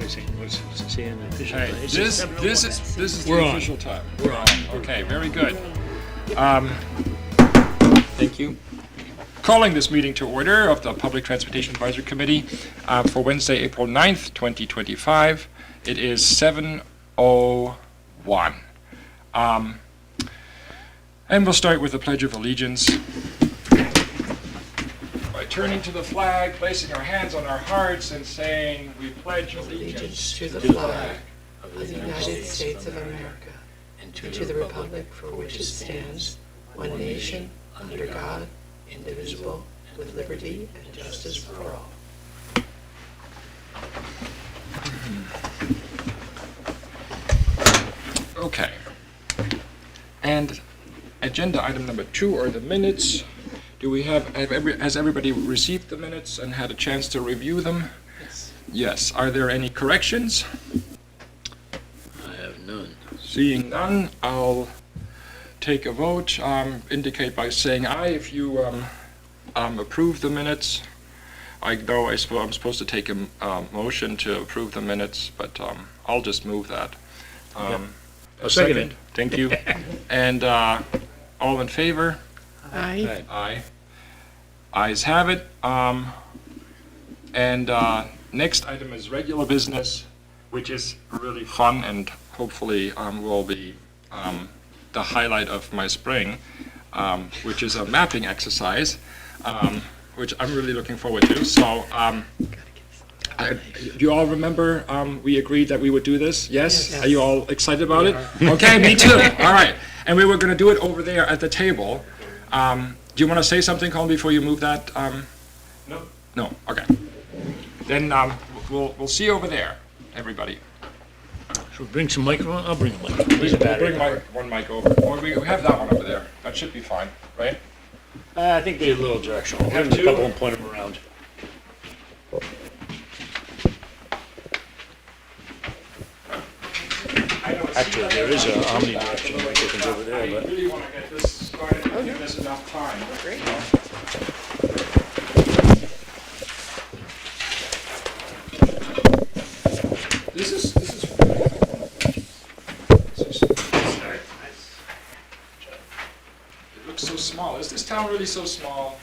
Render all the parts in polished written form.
What's it saying? Official Hey, time? It's this 7:01. is the We're on. official time. We're on. Okay, very good. Thank you. Calling this meeting to order of the Public Transportation Advisory Committee for Wednesday, April 9th, 2025. It is 7:01. And we'll start with the Pledge of Allegiance. By turning to the flag, placing our hands on our hearts, and saying, "We pledge allegiance to the flag of the United States of America and to the republic for which it stands, one nation, under God, indivisible, with liberty and justice for all." Okay. And agenda item number 2 are the minutes. Do we has everybody received the minutes and had a chance to review them? Yes. Yes. Are there any corrections? I have none. Seeing none, I'll take a vote. Indicate by saying aye if you approve the minutes. I know I'm supposed to take a motion to approve the minutes, but I'll just move that. I'll second it. Thank you. And all in favor? Aye. Aye. Ayes have it. And next item is regular business, which is really fun and hopefully will be the highlight of my spring, which is a mapping exercise, which I'm really looking forward to. So, do you all remember we agreed that we would do this? Yes? Yes. Are you all excited about it? Okay, me too. All right. And we were going to do it over there at the table. Do you want to say something, Colin, before you move that? No. No? Okay. Then we'll see you over there, everybody. Should we bring some microphone? I'll bring a microphone. There's a battery. Bring one mic over. Or we have that one over there. That should be fine, right? I think they're a little directional. Have Have a two? couple and point them around. Actually, there is an omnidirectional microphone over there, I but really want to get this started and give this enough time. Great. This is it looks so small. Is this town really so small?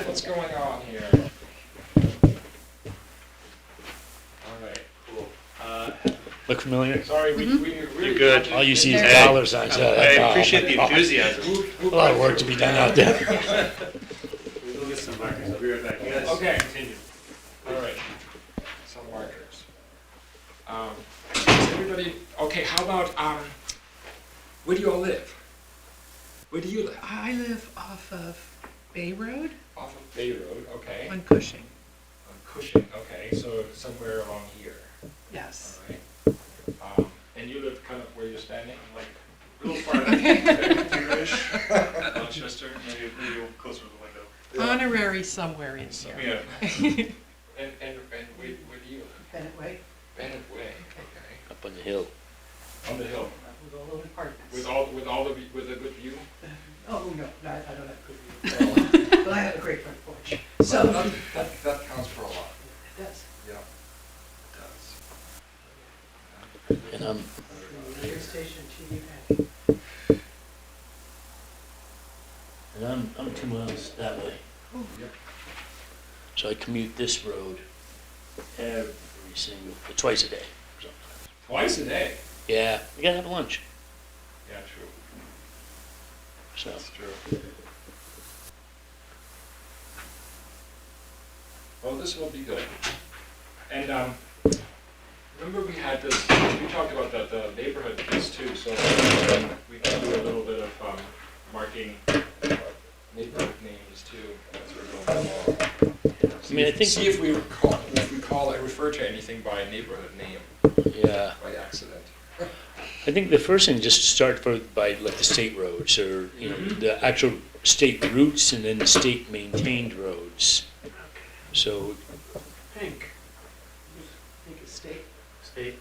What's going on here? All right, cool. look familiar? Sorry, we really. You're good. All you see is Hey. dollar signs. I appreciate the enthusiasm. A lot of work to be done out there. We'll get some markers. I'll be right back. You guys Okay. continue. All right, some markers. Is everybody, okay, how about, where do you all live? Where do you live? I live off of Bay Road Off of Bay Road, okay. on Cushing. On Cushing, okay, so somewhere along here, Yes. all right. And you live kind of where you're standing, like, A little farther. Here-ish. Manchester, maybe closer to the window. Honorary somewhere in here. Yeah. and where do you live? Bennett Way, Bennett Way, okay. Up on the hill. On the hill, with all those apartments. with a good view? Oh, no, I don't have good view. But I have a great front porch. So, That counts for a lot, it does. yeah, it does. And Radio station, TV I'm 2 miles that way. Yep. So I commute this road twice a day. So, Twice a day? yeah, you gotta have lunch. Yeah, true. So That's true. Well, this will be good. And remember we had this, we talked about the neighborhood piece too, so we can do a little bit of marking neighborhood names too as we're going along. I mean, I think- See if we refer to anything by a neighborhood name yeah, by accident. I think the first thing just start by like the state roads or the actual state routes and then the state maintained roads. So Pink. Pink is state. State.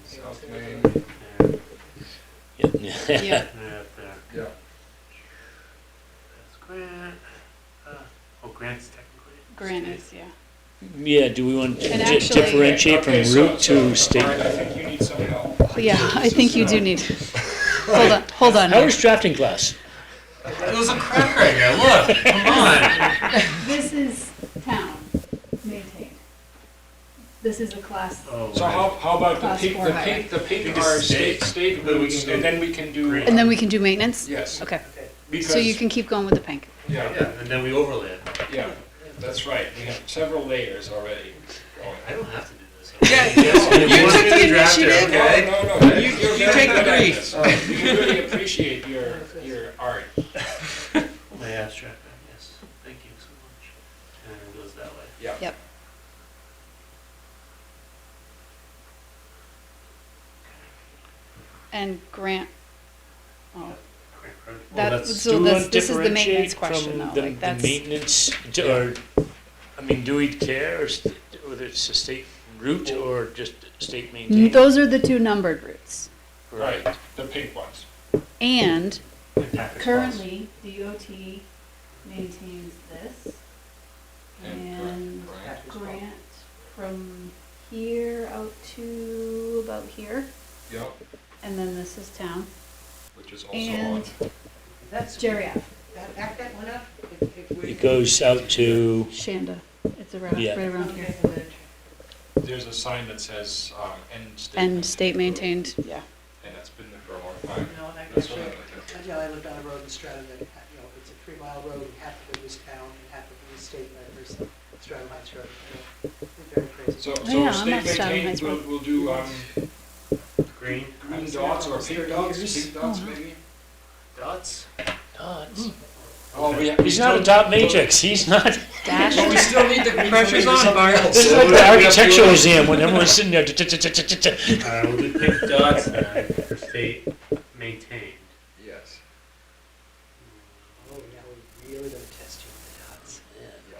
South Main. Main. yeah, Yeah. There. Yeah, do we want to And actually- differentiate from Okay, so- route to so, state? Art, I think you need some help. Yeah, I think you do need, hold on. How was drafting class? It was a cracker, look, come on. This is town maintained. This is a class. Oh, So how about the Class pink, four the highway. pink, the pink Pink is are state. state Then we routes, can and go then we can do. green. And then we can do maintenance? Yes. Okay, Because, so you can keep going with the pink. yeah, Yeah, and then we overlay it. yeah, that's right. We have several layers already going. I don't have to do this. Yeah, You you want took me to the draft it, initiative. okay? No, you're you very take the good at brief. this. We really appreciate your art. My abstract, yes, thank you so much. And it goes that way. Yeah. Yep. And Grant, oh, Great, great. Well, that, that's- so Do we this, want this to is the maintenance differentiate question from though, the like that's. maintenance, or, I mean, do we care whether it's a state route or just state maintained? Those are the two numbered routes. Right, the pink ones. And and package currently, DOT maintains this. And And Grant. Grant from here out to about here, Yep, and then this is town. which is also on. And That's, Jerry Ave, that went up? It goes out to, Shanda, it's around, Yeah. right around here. There's a sign that says, end state. And state maintained, yeah. And that's been there for a long time. No, and I That's actually, what I like. I lived on a road in Stratham that, it's a 3-mile road, and half of it was town, and half of it was state, and there's Stratham Heights Road. It's very crazy. So, Oh, yeah, I'm state not Stratham maintained, Heights Road. we'll do, Green green dots or Almost pink 30 dots, years. pink dots Oh, wow. maybe? dots. dots. Oh, He's not a dot matrix, he's not, Dash. But we still need the green. Pressure's for maybe on, something Bart. else. this is So like we the have to architectural do- museum when everyone's sitting there. We'll do pink dots then for state maintained. Yes, Oh, now we're really gonna test you with the dots. yeah.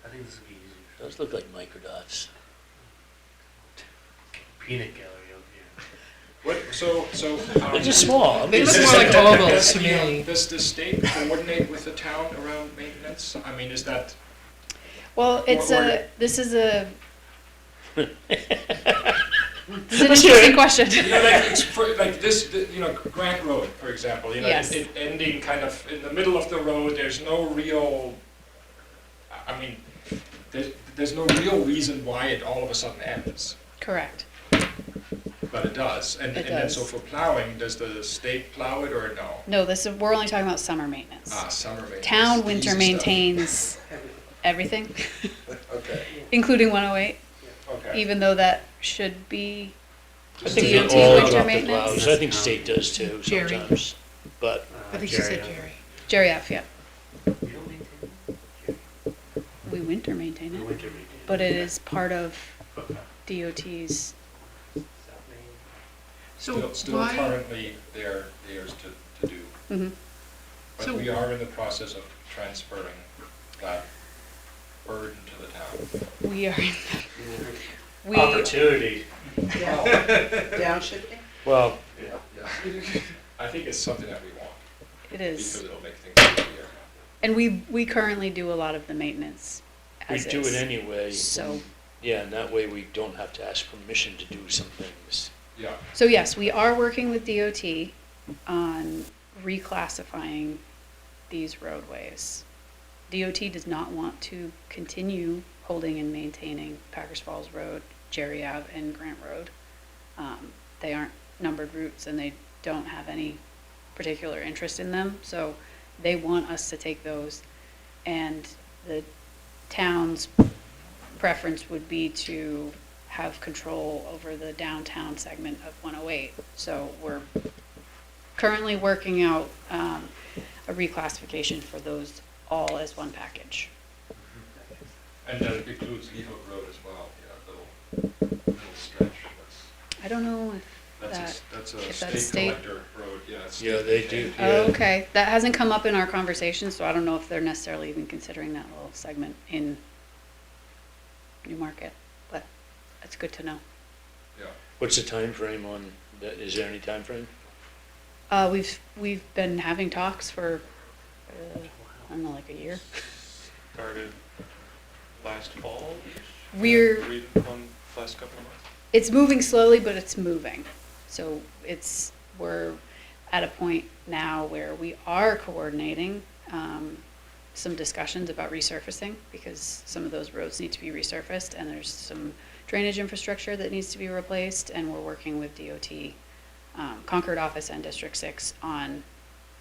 I think this will be easy. Those look like microdots. Peanut gallery over here. What, so. They're just small. I They mean, look it's- more like ovals Does to the, me. Does the state coordinate with the town around maintenance? I mean, is that, Well, it's Or- a, this is a, this is an Let's hear interesting it. question. like, it's for, like this, Grant Road, for example, Yes. it ending kind of in the middle of the road, there's no real, I mean, there's no real reason why it all of a sudden ends, Correct. but it does. And It then does. so for plowing, does the state plow it or no? No, this is, we're only talking about summer maintenance. Summer maintenance. Town the winter easy maintains Everything. everything, stuff. Okay, including 108, okay. even though that should be, I think DOT they all winter drop the maintenance? plows. I think state does too Jerry. sometimes. But I think she said Jerry. Jerry F, yeah. You don't maintain it? We winter maintain You it, winter maintain it? but it is part of Okay. DOT's, South Main. So Still why, currently theirs to do. mhm. But So- we are in the process of transferring that burden to the town. We are, we, Opportunity. downshipping? well, Yeah. I think it's something that we want, it because is. it'll make things easier. And we currently do a lot of the maintenance we as do it is. anyway. So, Yeah, and that way we don't have to ask permission to do some things. Yeah, so yes, we are working with DOT on reclassifying these roadways. DOT does not want to continue holding and maintaining Packers Falls Road, Jerry Ave, and Grant Road. They aren't numbered routes and they don't have any particular interest in them, so they want us to take those. And the town's preference would be to have control over the downtown segment of 108. So we're currently working out a reclassification for those all as one package. and that includes Lehook Road as well, little stretch, I don't know if that's a if state that's state- collector road, yeah. it's Yeah, state they maintained. do. Yeah. Oh, okay, that hasn't come up in our conversation, so I don't know if they're necessarily even considering that little segment in Newmarket, but that's good to know. Yeah, What's the time frame on that? Is there any time frame? We've been having talks for, I don't know, like a year. Started. last fall? We're, Read on last couple of months? it's moving slowly, but it's moving. So we're at a point now where we are coordinating some discussions about resurfacing, because some of those roads need to be resurfaced, and there's some drainage infrastructure that needs to be replaced, and we're working with DOT, Concord office and District 6 on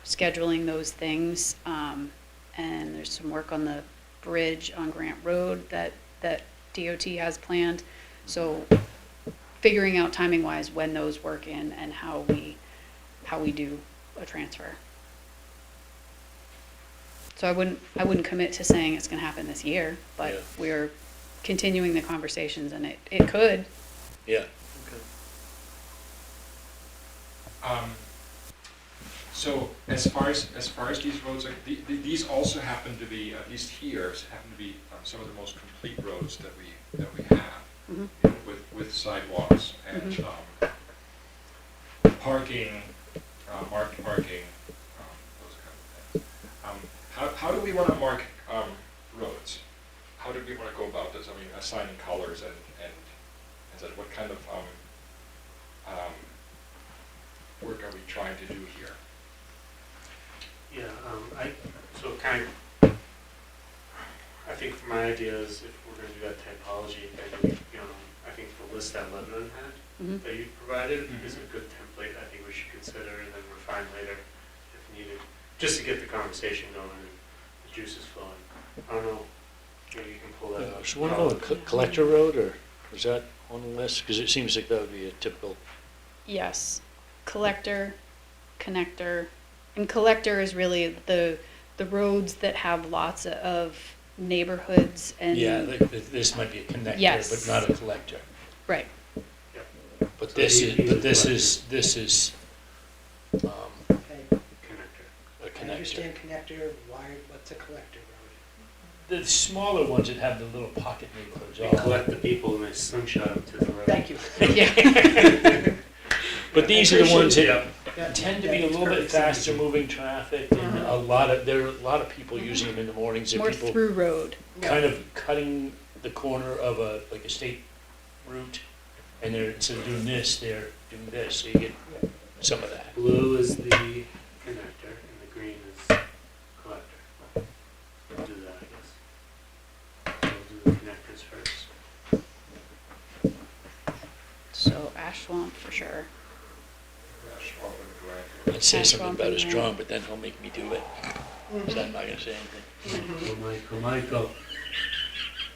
scheduling those things. And there's some work on the bridge on Grant Road that DOT has planned. So figuring out timing-wise when those work in and how we do a transfer. So I wouldn't commit to saying it's gonna happen this year, but Yeah. we're continuing the conversations, and it could. Yeah. So as far as these roads, these also happen to be, at least here, happen to be some of the most complete roads that we have, Mhm. with sidewalks and parking, marked parking, those kind of things. How do we want to mark roads? How do we want to go about this? I mean, assigning colors and what kind of work are we trying to do here? Yeah, I think for my ideas, if we're gonna do that typology, then, I think the list that Lebanon had, Mhm. that you provided, Mhm. is a good template. I think we should consider and then refine later if needed, just to get the conversation going and the juices flowing. I don't know, maybe you can pull that up. So one of them, Collector Road, or was that on the list? Because it seems like that would be a typical, Yes, collector, connector, and collector is really the roads that have lots of neighborhoods and. yeah, this might be a connector, Yes. but not a collector. Right, But So this he- is, he's but a this collector. is Okay, a Connector. I connector. understand connector, why, what's a collector road? The smaller ones that have the little pocket neighborhoods. They all- collect the people and they slingshot them to the road. Thank you. yeah, But these are the ones that Yeah, tend to that be a makes little bit perfect sense. faster moving traffic, and there are a lot of people using them in the mornings, and more people through road. kind of cutting the corner of like a state route, and they're, instead of doing this, they're doing this, so you get some of that. Blue is the connector and the green is collector. We'll do that, I guess. We'll do the connectors first. So ash swamp for sure. I'd say Ash something swamp about in it there. strong, but then he'll make me do it, so I'm not gonna say anything. Michael, Michael. There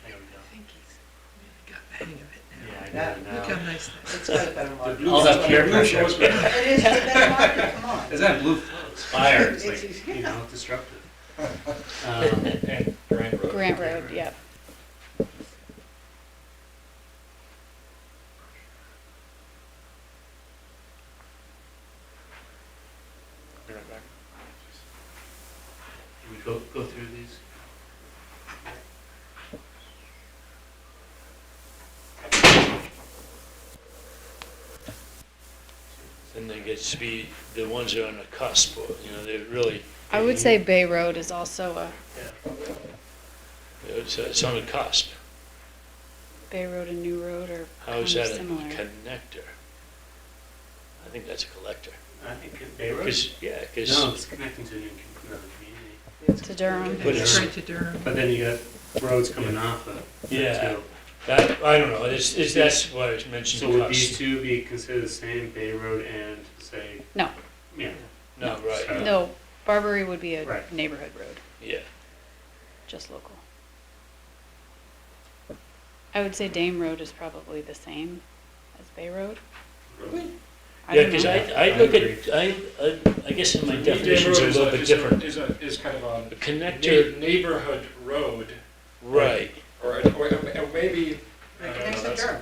we go. I think he's really got the hang of it Yeah, I Yeah, got it now. now. Look how nice that is. It's got a better mark. All that peer pressure. It is, the better market, come on. Is that blue? It's fire, it's It's- like, yeah. disruptive. And Grant Road. Grant Road, yep. Can we go through these? Then they get to be the ones that are on the cusp, or, they're really, I would say Bay Road is also a, it's on the cusp. Bay Road and New Road are How kind is of that a similar. connector? I think that's a collector. I think it- Bay Road? Yeah, No, because, it's connecting to another community. To Durham. But it's- Right to Durham. But then you got roads coming off of it. Yeah. too. I don't know, that's why I was mentioning So would cusp. these two be considered the same, Bay Road and, say? No. Yeah. No, right, Sorry. No, Barbary would be a Right. neighborhood road, yeah. just local. I would say Dame Road is probably the same as Bay Road. I Yeah, don't because know. I look at, I guess in my definitions are a little bit different. Is kind of A a connector, neighborhood road, right, or maybe, It connects to Durham,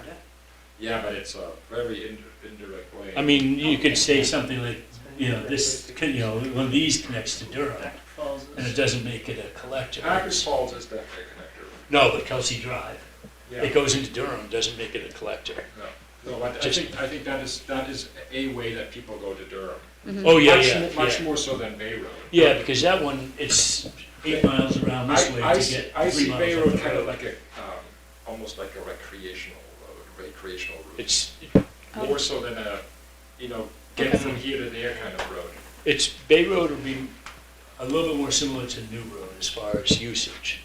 yeah, but it's a very indirect way. I mean, you could say something like, this, one of these connects to Durham, and it doesn't make it a collector. Packers Falls is definitely a connector. No, but Kelsey Drive, Yeah. it goes into Durham, doesn't make it a collector. No, but I think that is a way that people go to Durham. Mhm. Oh, yeah, Much yeah, mo- Much yeah. more so than Bay Road. Yeah, because that one, it's 8 miles around this way to get 3 I see miles Bay up Road the kind of road. like a, almost like a recreational route. It's, More so than a, get Okay. from here to there kind of road. it's, Bay Road would be a little bit more similar to New Road as far as usage.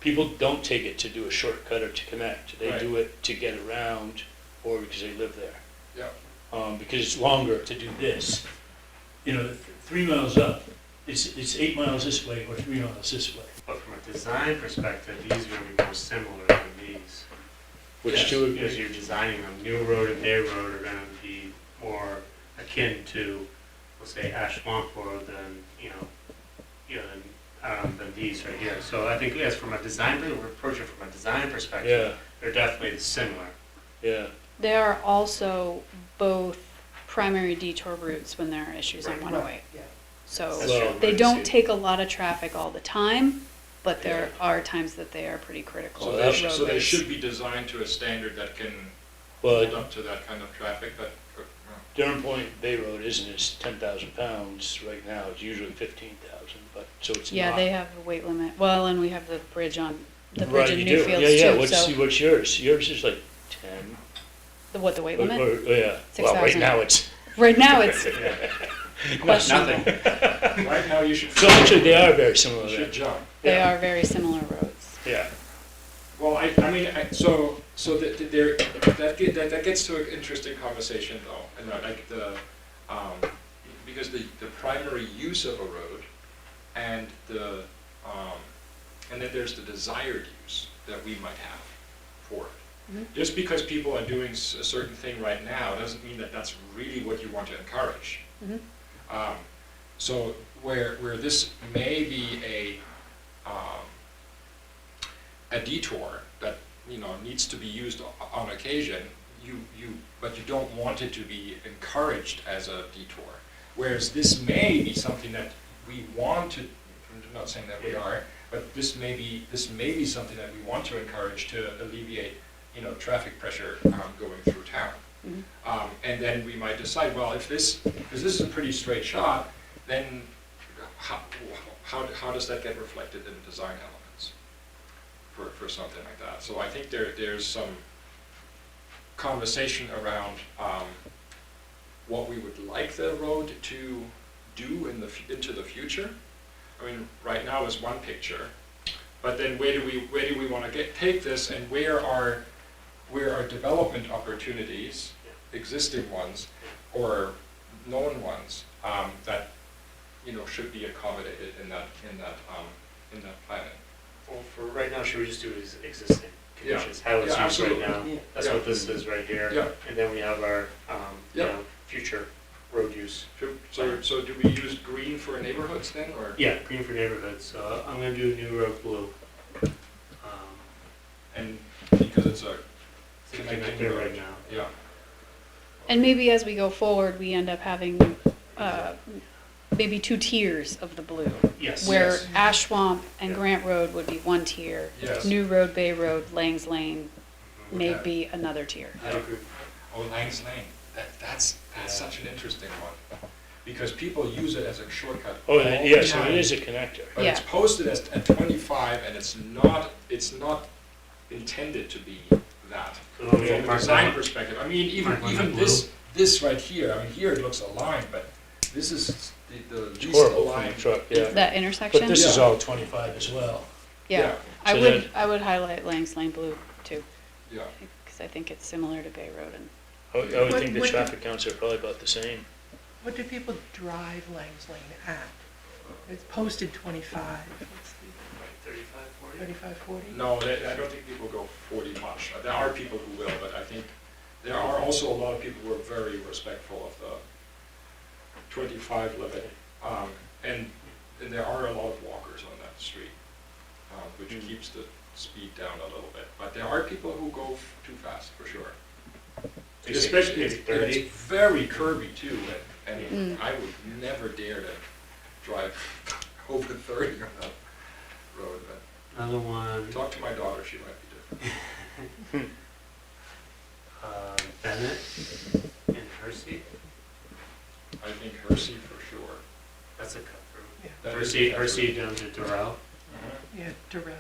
People don't take it to do a shortcut or to connect. They Right. do it to get around or because they live there. Yeah. Because it's longer to do this. 3 miles up, it's 8 miles this way or 3 miles this way. But from a design perspective, these are gonna be more similar than these. Which Yes, two, because you're designing them, New Road and Bay Road are gonna be more akin to, let's say, Ash Swamp Road than, than these right here. So I think, yes, from a design, we're approaching from a design perspective, yeah, they're definitely similar. yeah. They are also both primary detour routes when there are issues on Right. 108. Yeah. So That's Well, true. they Right, don't see. take a lot of traffic all the time, but there are times that they are pretty critical. So that- they roadways. should be designed to a standard that can Well, hold up to that kind of traffic, but, Durham Point Bay Road isn't as 10,000 pounds right now. It's usually 15,000, but, so it's not. Yeah, they have a weight limit. Well, and we have the bridge in Right, you do. Newfields Yeah, yeah, too, what's, so what's yours? Yours is like 10. the weight limit? Yeah, well, right 6,000. now it's Right now, it's Nothing. right now you should. So actually, they are very similar You then. should jump. they Yeah. are very similar roads. Yeah, Well, that gets to an interesting conversation though, and like because the primary use of a road and and then there's the desired use that we might have for it. Mhm. Just because people are doing a certain thing right now doesn't mean that that's really what you want to encourage. Mhm. So where this may be a detour that needs to be used on occasion, but you don't want it to be encouraged as a detour. Whereas this may be something that we want to. I'm not saying that we are, but this may be something that we want to encourage to alleviate traffic pressure going through town. Mhm. And then we might decide, well, because this is a pretty straight shot, then how does that get reflected in design elements for something like that? So I think there's some conversation around what we would like the road to do into the future. I mean, right now is one picture, but then where do we want to take this, and where are development opportunities, existing ones or known ones, that should be accommodated in that planning. Well, for right now, should we just do existing conditions, how it's Yeah, used right absolutely. now? Yeah. That's what this is right here. Yeah. And then we have our, Yeah. future road use. So do we use green for neighborhoods then, or? Yeah, green for neighborhoods, so I'm gonna do New Road blue. And because it's a It's a connecting connector road. right now. Yeah, And maybe as we go forward, we end up having maybe 2 tiers of the blue, Yes. where Yes. Ash Swamp and Yeah. Grant Road would be 1 tier. yes. New Road, Bay Road, Langs Lane may Yeah. be another tier. I agree. Oh, Langs Lane, that's Yeah. such an interesting one, because people use it as a shortcut. oh, all yeah, the so it time. is a connector. But it's Yeah. posted as at 25, and it's not intended to be that. So From we a mark design that. perspective, I mean, even Mark one even in this right here, I mean, here it looks aligned, but this is the It's least horrible from a aligned. truck, yeah. That But intersection? this is Yeah. all 25 as well. Yeah, I So would, that- I would highlight Langs Lane blue too, Yeah, because I think it's similar to Bay Road and, I would What- think the what- traffic counts are probably about the same. What do people drive Langs Lane at? It's posted 25. What's the Like 35, 40? 35, 40? no, I don't think people go 40 much. There are people who will, but I think there are also a lot of people who are very respectful of the 25 limit. And there are a lot of walkers on that street, which keeps the speed down a little bit. But there are people who go too fast, for sure. You say Especially, maybe it's 30? very curvy too, and Mm. I would never dare to drive over 30 on that road, Another one, but talk to my daughter, she might be different. Bennett and Hersey, I think Hersey for sure. that's a cut through. Yeah. That is Hersey, a cut Hersey through. down to Doral. Yeah, Durrell.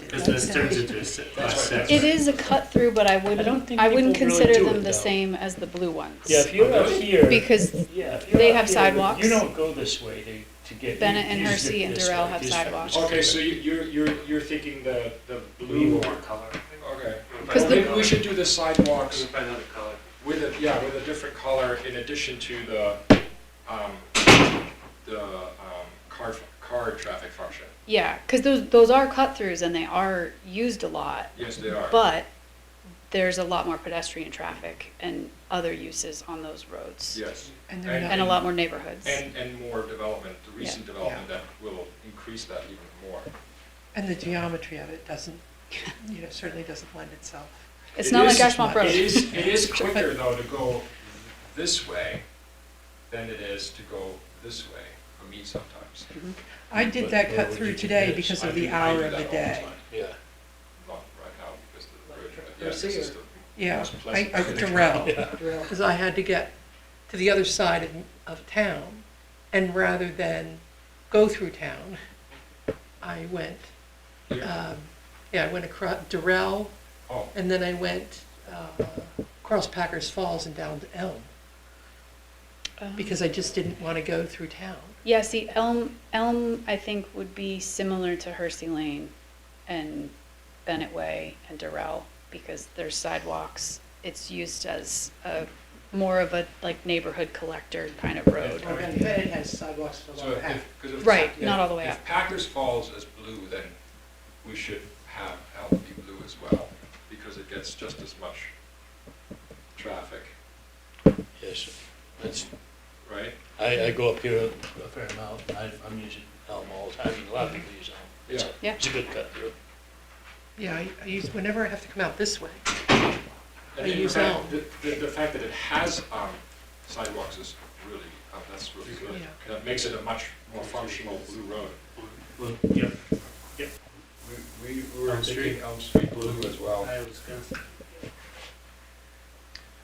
Because this turns into a class six. It is a cut through, but I don't wouldn't, think I wouldn't people really consider do them it, the though. same as the blue ones. Yeah, if you're out here. Because Yeah, if you're they out have here, sidewalks. You don't go this way to get. Bennett you and zip Hersey and this Durrell way, have this way. sidewalks. Okay, so you're thinking the We blue, need more color. okay. Because Well, maybe we should do the sidewalks Find another color. with a different color in addition to the car traffic function. Yeah, because those are cut throughs and they are used a lot, Yes, they are. but there's a lot more pedestrian traffic and other uses on those roads. Yes. And they're not- And a lot more neighborhoods. And more development, the recent Yeah. development that will increase that even more. And the geometry of it doesn't, certainly doesn't lend itself. It's It not like is- Ashmont Road. It is quicker though to go this way than it is to go this way for me sometimes. I did But that where cut would through you do today this? because I of the do- I hour do of that the all day. time. Yeah. Not right now because of the bridge, but Or yeah, this see is her. the Yeah, most I pleasant. Durrell, Durrell. because I had to get to the other side of town, and rather than go through town, I went, Yeah. I went across Durrell, Oh, and then I went across Packers Falls and down to Elm, because I just didn't want to go through town. Yeah, see, Elm, I think, would be similar to Hersey Lane and Bennett Way and Durrell, because there's sidewalks. It's used as more of a, like, neighborhood collector kind of road. Well, and Bennett has sidewalks to the so lower half. if. Right, not all the way If up. Packers Falls is blue, then we should have Elm be blue as well, because it gets just as much traffic, Yes, that's, right? I go up here a fair amount, I'm using Elm all the time, I mean, a lot of people use Elm. It's a- Yeah. It's a good cut through. Yeah, I use, whenever I have to come out this way, And I in use fact, Elm. the fact that it has sidewalks is really, that's really good. Yeah. That makes it a much more functional blue road. Well, yep. We were Elm Street. thinking Elm Street blue as well. I was gonna say.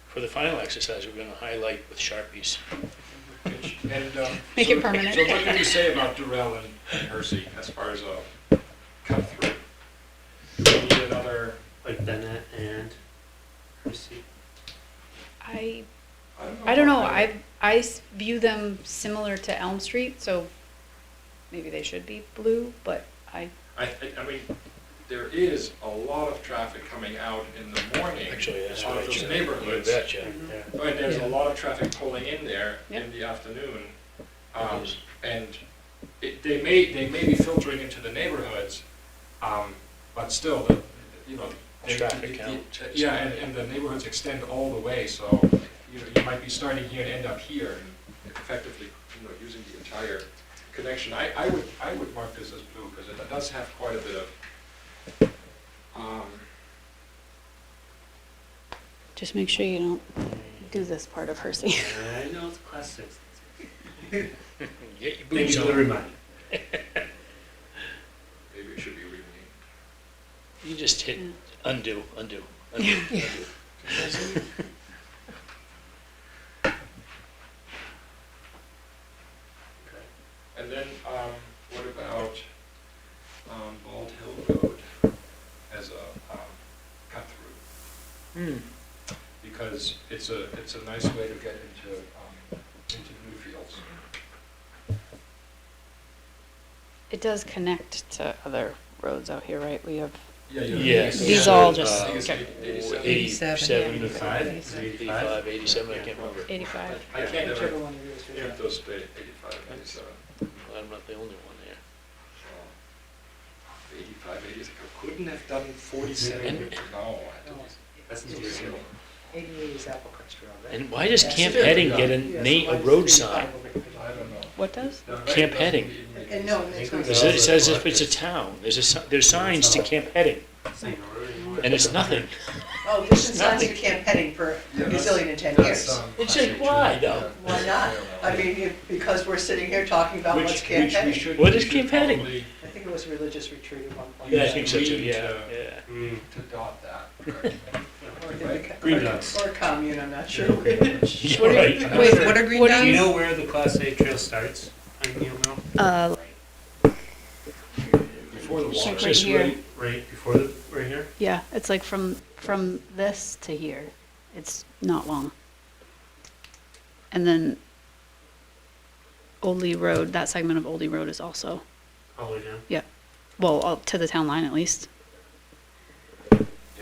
For the final exercise, we're gonna highlight with Sharpies. And, Make it permanent. So what can you say about Durrell and Hersey as far as a cut through? Do we need another, Like Bennett and Hersey. I don't know, I view them similar to Elm Street, so maybe they should be blue, but I mean, there is a lot of traffic coming out in the morning Actually, that's out right. of those You neighborhoods. betcha. Yeah. And there's Yeah. a lot of traffic pulling in there Yep. in the afternoon. It is. And they may be filtering into the neighborhoods, but still, Traffic count. Yeah, and the neighborhoods extend all the way, so, you might be starting here and end up here, and effectively, using the entire connection. I would mark this as blue, because it does have quite a bit of, just make sure you don't do this part of Hersey. I know it's class six. Get your Thank boots you for the on. reminder. maybe it should be renamed. You just hit Yeah. undo. Okay. And then, what about Bald Hill Road as a cut-through? Hmm. Because it's a nice way to get into Newfields. It does connect to other roads out here, right? We have, Yes. These all just- I think it's okay. 87. 87, 85, 85, 87, I can't remember. 85. I can't Whichever ever one it is. really. keep those straight, 85, 87. I'm not the only one there. 85, 86, I couldn't have done 47. And- No, I had to be. That's the zero. 88 is Apple Crest Road, right? And why does Yes, Camp it is. Heading get Yeah, a so road mine's sign? 35 I don't know. What does? No, Camp right, Heading. And no, it's not. It says if it's a town, there's signs to Camp Heading, Same order anymore. and it's nothing. Oh, there's been signs Nothing. for Camp Heading for a Yeah, that's- gazillion and 10 that's, years. It's like, why, though? Why not? I mean, because we're sitting here talking about what's Camp Heading. What is Camp Heading? I think it was a religious retreat at one point. Yeah, I think so too, Need yeah, to- yeah. Mm. To dot that. Right. Or the- Green dots. Or a commune, I'm not sure which. You're right. Wait, what are green What do dots? Do you know where the class A trail starts on Neil Mill? Before before the It's water. like Just here. Right before the, right here? Yeah, it's like from this to here. It's not long. And then Old Lee Road, that segment of Old Lee Road is also, All the way down? well, to the town line at least. Yeah,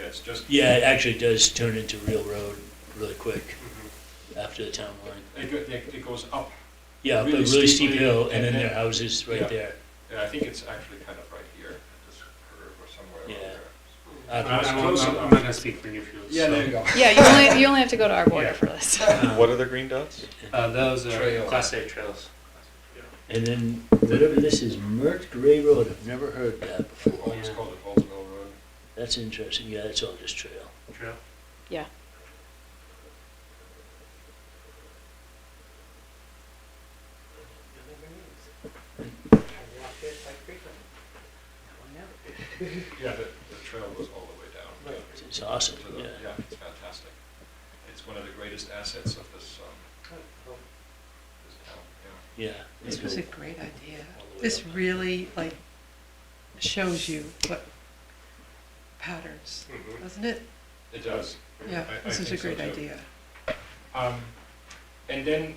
it's just. Yeah, it actually does turn into real road really quick Mhm. after the town line. It goes up. Yeah, up a Really really steep steeply, hill, and and then then- their houses right yeah. there. Yeah, I think it's actually kind of right here, at this curve or somewhere around Yeah. there. I'm not gonna speak for Newfields. Yeah, so- there you go. Yeah, you only have to go to our border Yeah. for this. What are the green dots? Those are Trail. Class A trails. And then whatever this is, Mert Gray Road, I've never heard that before. Almost called it Hallsville Road. That's interesting, yeah, it's all just trail. Trail. Yeah. I walk it quite frequently. Yeah, the trail goes all the way down. Right. It's awesome, To the- yeah. Yeah, it's fantastic. It's one of the greatest assets of this, Oh, this town, yeah. Yeah. This they was go a great idea. all the way This up. really, like, shows you what patterns, Mhm. doesn't it? It does. Yeah, I this is a think so, great too. idea. And then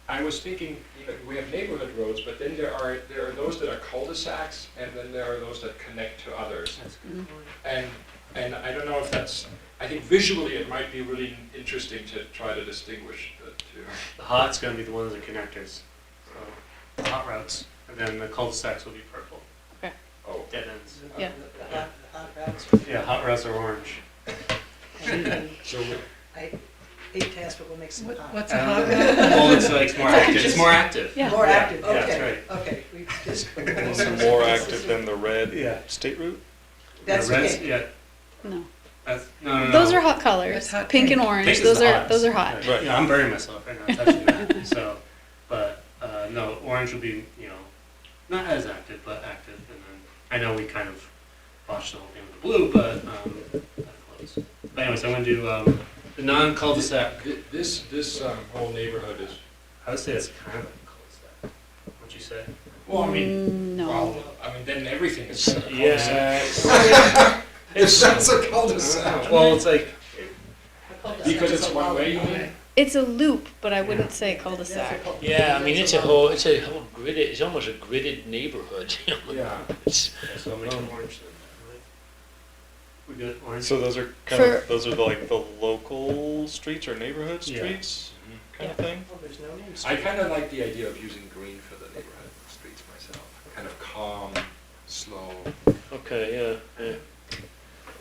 I was thinking, we have neighborhood roads, but then there are those that are cul-de-sacs, and then there are those that connect to others. That's a Mhm. good point. And I don't know if that's, I think visually it might be really interesting to try to distinguish the two. The hot's gonna be the ones that connectors, so, the hot routes, and then the cul-de-sacs will be purple, Oh, dead ends. Yeah. The hot routes. Yeah, hot routes are orange. so we- I hate to ask, but we'll make some hot. What's a hot rod? Well, it's like more active, it's more active. Yeah. More active, Yeah, that's okay, okay. We just. It's more active than the red Yeah. state route? That's The reds, pink. yeah, No. that's, no. Those are hot colors. That's hot Pink and pink. orange. Pink is Those the are hottest. those are hot. Right. Yeah, I'm burning myself right now touching that, so, but, no, orange will be, not as active, but active, and then, I know we kind of botched the whole thing with the blue, but, that close. But anyways, I'm gonna do, the non-cul-de-sac, this whole neighborhood is, I would say it's kind of a cul-de-sac, what'd you say? well, I mean, No. well, I mean, then everything is a cul-de-sac. Yeah. If that's a cul-de-sac. Well, it's like, Because it's one way, you mean? It's a loop, but I wouldn't say cul-de-sac. Yeah, I mean, it's a whole gridded, it's almost a gridded neighborhood. Yeah. It's, so make it orange then. We good, orange? So those are For- those are like the local streets or neighborhood Yeah. streets kind of Yeah. thing? Oh, there's no names. I kind of like the idea of using green for the neighborhood streets myself. Kind of calm, slow. okay, yeah.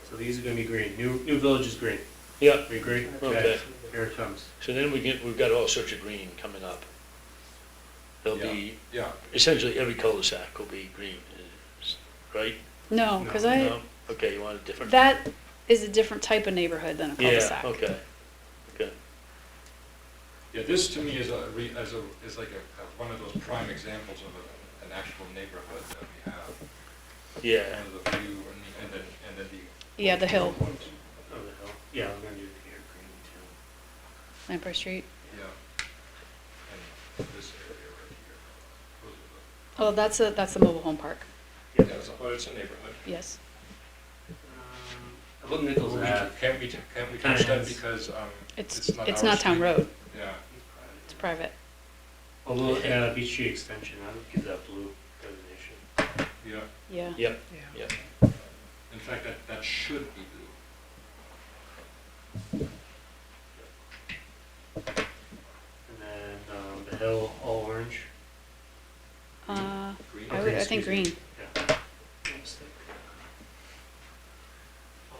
So these are gonna be green, new village is green, Yeah, we agree? okay. Here it comes. So then we've got all sorts of green coming up. There'll be, Yeah. essentially every cul-de-sac will be green, right? No, because No? Okay, you want a different? that is a different type of neighborhood than a Yeah, cul-de-sac. okay. Yeah, this to me is like one of those prime examples of an actual neighborhood that we have. Yeah, One of the few, and then the. Yeah, the hill. Oh, the hill. Yeah, I'm gonna do here green too. Lamprey Street. Yeah. And this area right here. Those are Oh, that's the mobile home park. the, yeah, it's a neighborhood. Yes. How about Nichols Ave? Can't we Kinda touch that has- because, It's our not town street? road. Yeah. It's private. Although, Beach Street Extension, I would give that blue designation. Yeah. Yeah. yep, Yeah. yep. In fact, that should be blue. And then, the hill, all orange. Green. I think green. Yeah.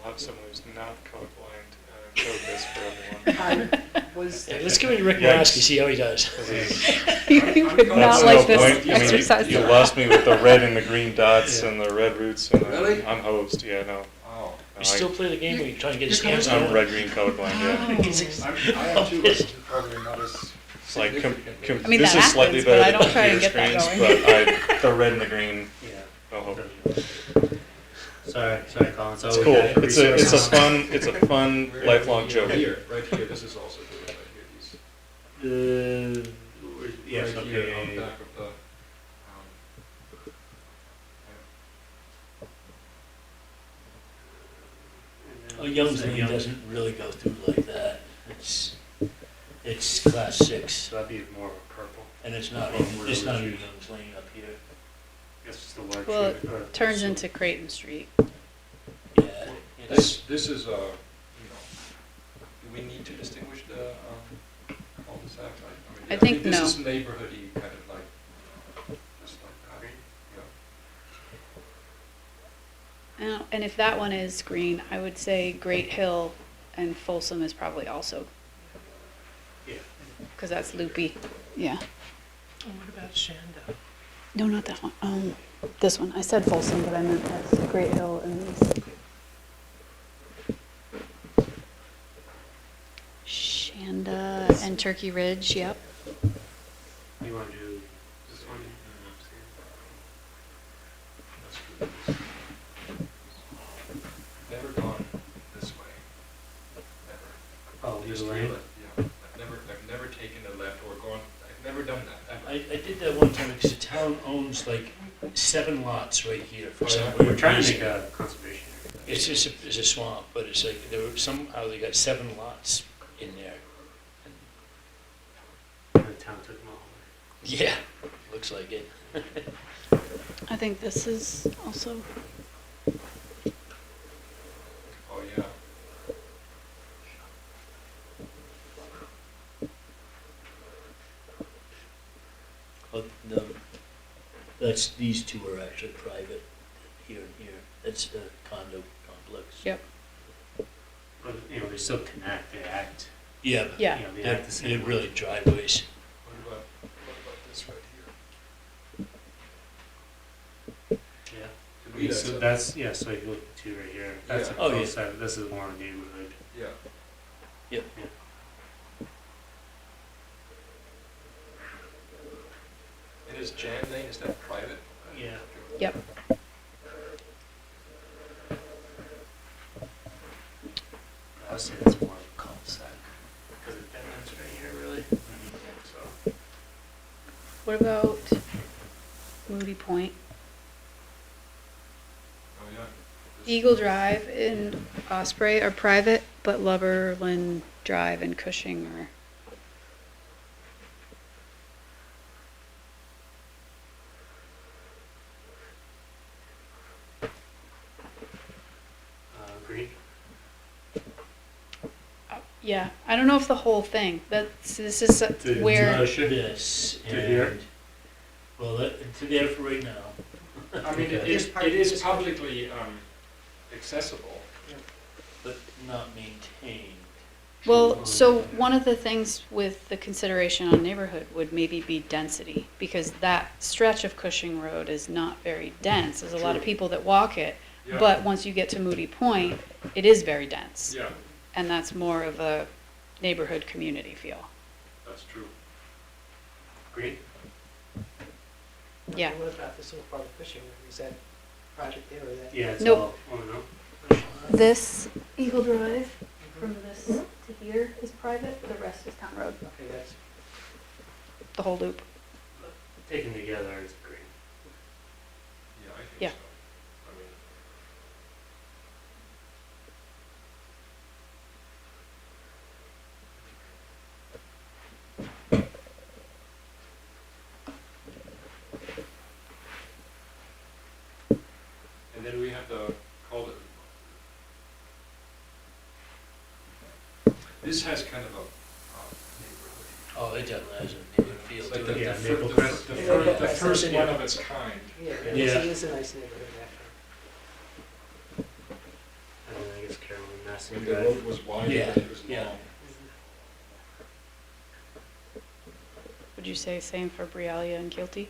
I'll have someone who's not colorblind code this for everyone. I was, Yeah, let's give it to Rick Yikes. Maraski, see how he does. You would That's not That's like no this point. I mean, exercise. you lost me with the red and the green dots Yeah. and the red roots and Really? I'm hosed, yeah, no. Oh. You still play the game where you're trying to get his You're hands colorblind. on I'm red-green colorblind, yeah. I am too, but probably not as It's like, significant. I mean, this that is slightly happens, but better I than don't try to computer get that screens, but the red and the green, Yeah. no hope. Sorry, Colin, so. It's we cool. got It's a resources. it's a fun lifelong joke. Right here, this is also blue, right here, these. Yes, Right okay, here yeah, on yeah, the yeah. back of the, Oh, Young's Lane doesn't really go through like that. It's class 6, So that'd be more of a purple. and it's not even Young's Lane up here. I guess it's the word. Well, shoot, or- it turns into Creighton Street. Yeah. It's, This is, do we need to distinguish the cul-de-sac? I think This no. is neighborhoody, kind of like, just like that, yeah. And if that one is green, I would say Great Hill and Folsom is probably also, Yeah. because that's loopy. Yeah. Oh, what about Shanda? No, not that one. This one. I said Folsom, but I meant that's Great Hill and these. Shanda and Turkey Ridge, yep. You want to do this one? Never gone this way, never. Oh, These the three, lane? yeah, I've never taken a left or gone, I've never done that, ever. I did that one time because the town owns like 7 lots right here for some yeah. We're weird trying to reason. make a conservation area. It's just it's a swamp, but it's like somehow they got 7 lots in there. And the town took them all away. Yeah, looks like it. I think this is also. Oh, yeah. Oh, no, these 2 are actually private, here and here. That's the condo complex. Yep. But, they still connect, they act, Yeah, but Yeah. they they're, act the same they're way. really driveways. What about this right here? Yeah. To me, So that's, yeah, so if you look at the 2 right here, that's Yeah. a Oh, yeah. cul-de-sac, this is more neighborhood. Yeah. Yep. Yeah. And is Jan Lane, is that private? Yeah. Yep. I would say it's more of a cul-de-sac, because it ends right here, really. So, What about Moody Point? Oh, yeah. Eagle Drive and Osprey are private, but Loverland Drive and Cushing are. green? Yeah, I don't know if the whole thing. This is To where. Russia? This, To here? and, well, to there for right now. I mean, it This is, part- it is this part- publicly accessible. But not maintained. Well, so one of the things with the consideration on neighborhood would maybe be density, because that stretch of Cushing Road is not very dense. There's a lot of True. people that walk it, Yeah. but once you get to Moody Point, it is very dense. Yeah, And that's more of a neighborhood community feel. that's true. Green? Yeah. What about this little part of Cushing, is that project there or that? Yeah, it's Nope. all, oh, no? This Eagle Drive, from this to here is private, the rest is town road, Okay, that's, the whole loop. Taken together, it's green. Yeah, I think Yeah. so. I mean, and then we have the call it. This has kind of a neighborhood. Oh, it definitely has a neighborhood feel It's like to the, it. Yeah, the, Maple fir- Crest. the, Yeah, fir- Maple the Crest, first that's one it. of its kind. yeah, Yeah. it is a nice neighborhood, actually. And then I guess Carolyn Massey When the Drive. road was wide, Yeah, but it was yeah. long. Would you say same for Brialia and Kilty?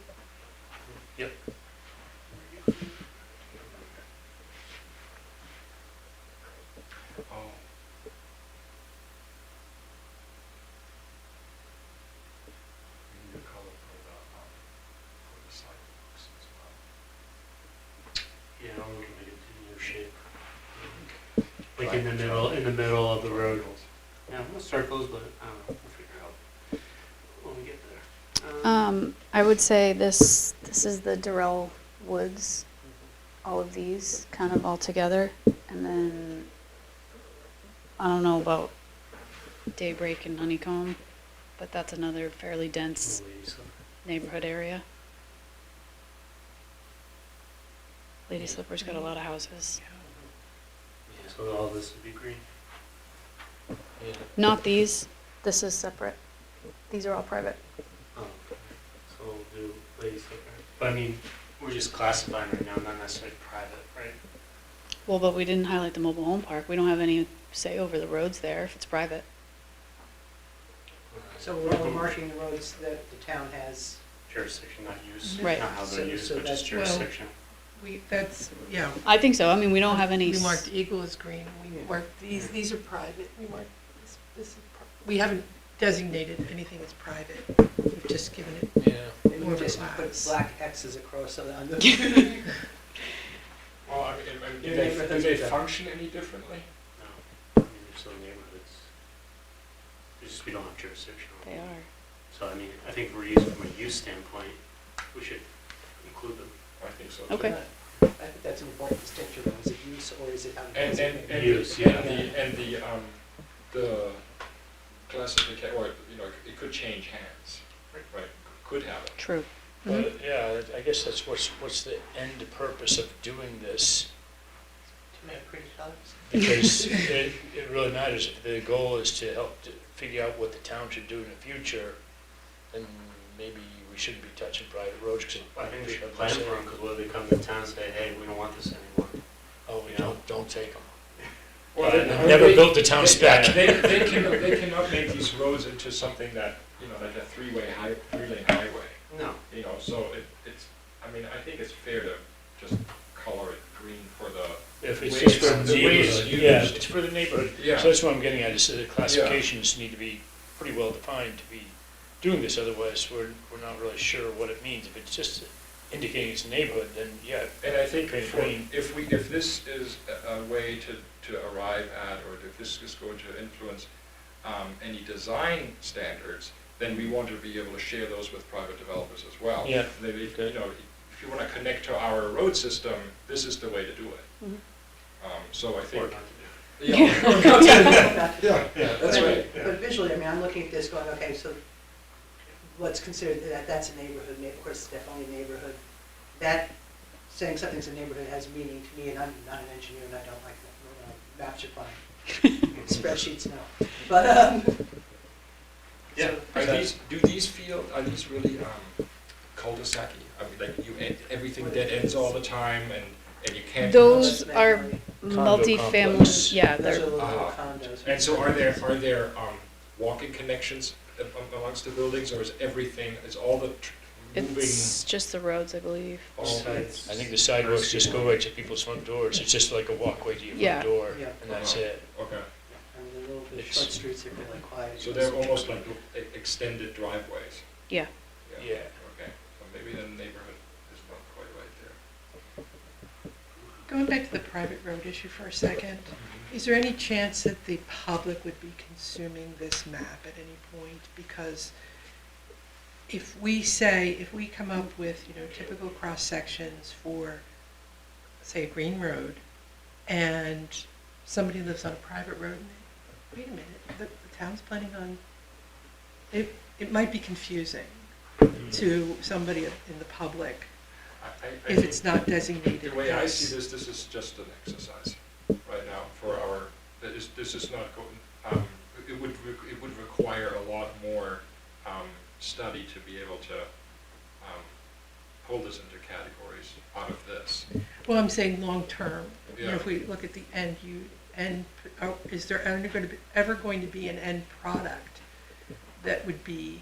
Yep. Oh. We need a color for the sidewalks as well. Yeah, I'm looking at it in your shape. Like in the middle of the road. Yeah, no circles, but I don't know, we'll figure out when we get there. I would say this is the Durrell Woods, all of these kind of all together, and then I don't know about Daybreak and Honeycomb, but that's another fairly dense neighborhood area. Lady Slipper's got a lot of houses. Yeah, so all this would be green. Yeah. Not these, this is separate. These are all private. Oh, okay. So we'll do Lady Slipper. But I mean, we're just classifying right now, not necessarily private, right? Well, but we didn't highlight the mobile home park. We don't have any say over the roads there if it's private. So we're only marking the roads that the town has. Jurisdiction, not use. Right. Not how So- they're used, so but just that's- jurisdiction. Yeah. I think so. I mean, we don't have any. We marked Eagle as green, we marked these are private, we marked this is, we haven't designated anything as private. We've just given it, Yeah. And More we of a just put class. black X's across so that on the. Well, I mean, Yeah, do they, but do that's they okay. function any differently? No. I mean, they're still neighborhoods. It's just we don't have jurisdiction over They them. are. So I mean, I think if we're using from a use standpoint, we should include them. I think so too. Okay. I think that's an important distinction, though. Is it use or is it how? And Use, the, yeah. and the classification, or, you know, it could change hands, right? Could have it. True. Well, yeah, I guess that's what's the end purpose of doing this? To make pretty colors. Because it really matters. If the goal is to help to figure out what the town should do in the future, then maybe we shouldn't be touching private roads, because I think we should plan for them, because what if they come to town and say, hey, we don't want this anymore? oh, we don't take them. Well, Never built the town spec. They cannot make these roads into something that, you know, like a three-lane highway, No. you know, so it's, I mean, I think it's fair to just color it green for the, If it's way just for it's- the the way it's neighborhood, yeah, used. it's for the neighborhood. Yeah. So that's what I'm getting at, is that the classifications need to be pretty well defined to be doing this, otherwise we're not really sure what it means. If it's just indicating it's a neighborhood, then yeah. And I think Pretty for- clean. if this is a way to arrive at, or if this is going to influence any design standards, then we want to be able to share those with private developers as well. Yeah. Maybe, Good. you know, if you want to connect to our road system, this is the way to do it. Mhm. So I Or think. not to do. Yeah, that's right. But visually, I mean, I'm looking at this going, okay, so let's consider that that's a neighborhood, of course, it's definitely a neighborhood. That, saying something's a neighborhood has meaning to me, and I'm not an engineer, and I don't like maps are fine. Spreadsheets, no. But, Yeah. Are these, are these really cul-de-sac-y? I mean, like everything dead ends all the time and you can't. Those That's are Magnolia. multi-family, complex. yeah, those are they're, little Ah. condos. And so are there walking connections amongst the buildings, or is everything, is all the moving? it's just the roads, I believe. all- Sites. I think the sidewalks just go right to people's front doors. It's just like a walkway to your Yeah. front door, Yeah. and that's it. Okay, I mean, the little, the It's- short streets are really quiet. so they're almost like extended driveways? Yeah. Yeah. Okay, so maybe the neighborhood is not quite right there. going back to the private road issue for a second, is there any chance that the public would be consuming this map at any point? Because if we come up with, typical cross-sections for, say, a green road, and somebody lives on a private road, and they, wait a minute, the town's planning on, it might be confusing to somebody in the public I if think it's not designated. the way I as- see this is just an exercise right now for our, this is not going, it would require a lot more study to be able to pull this into categories out of this. Well, I'm saying long-term, Yeah. if we look at the is there ever going to be an end product that would be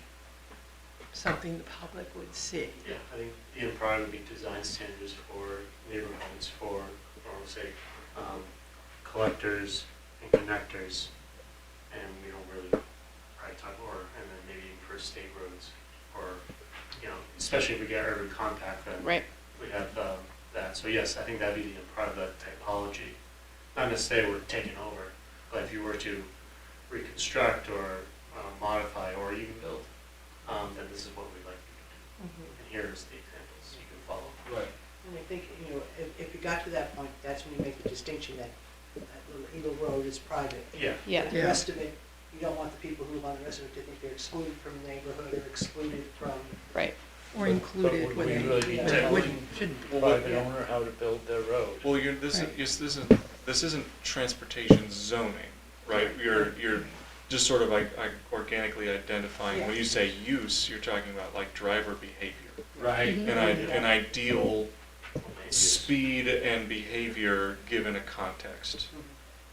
something the public would see? Yeah, I think the end product would be design standards for neighborhoods, for, or say, collectors and connectors, and we don't really probably talk, and then maybe even for state roads, or, especially if we get urban compact, then Right. we have that. So yes, I think that'd be the end product of that typology. Not necessarily we're taking over, but if you were to reconstruct or modify or even build, then this is what we'd like you to do. And here's the examples you can follow. Right. And I think, if you got to that point, that's when you make the distinction that that little Eagle Road is private. Yeah. Yeah. But the rest of it, you don't want the people who live on the rest of it to think they're excluded from the neighborhood or excluded from, Right. Or included Would when we they, really be Yeah. telling shouldn't. the private owner how to build their road? Well, you're, this, Right. this isn't transportation zoning, right? You're just sort of like organically identifying, when you say use, you're talking about like driver behavior. Right. Mhm. An ideal speed and behavior given a context.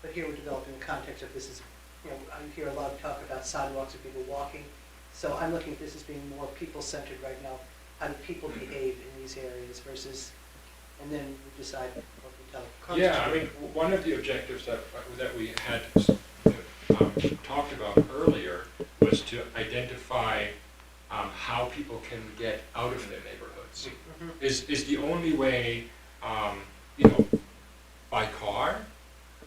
but here we're developing a context of this is, you know, I hear a lot of talk about sidewalks and people walking. So I'm looking at this as being more people-centered right now. How do people behave in these areas versus, and then we decide what we tell. Yeah, I mean, one of the objectives that we had talked about earlier was to identify how people can get out of their neighborhoods. Mhm. Is the only way, by car,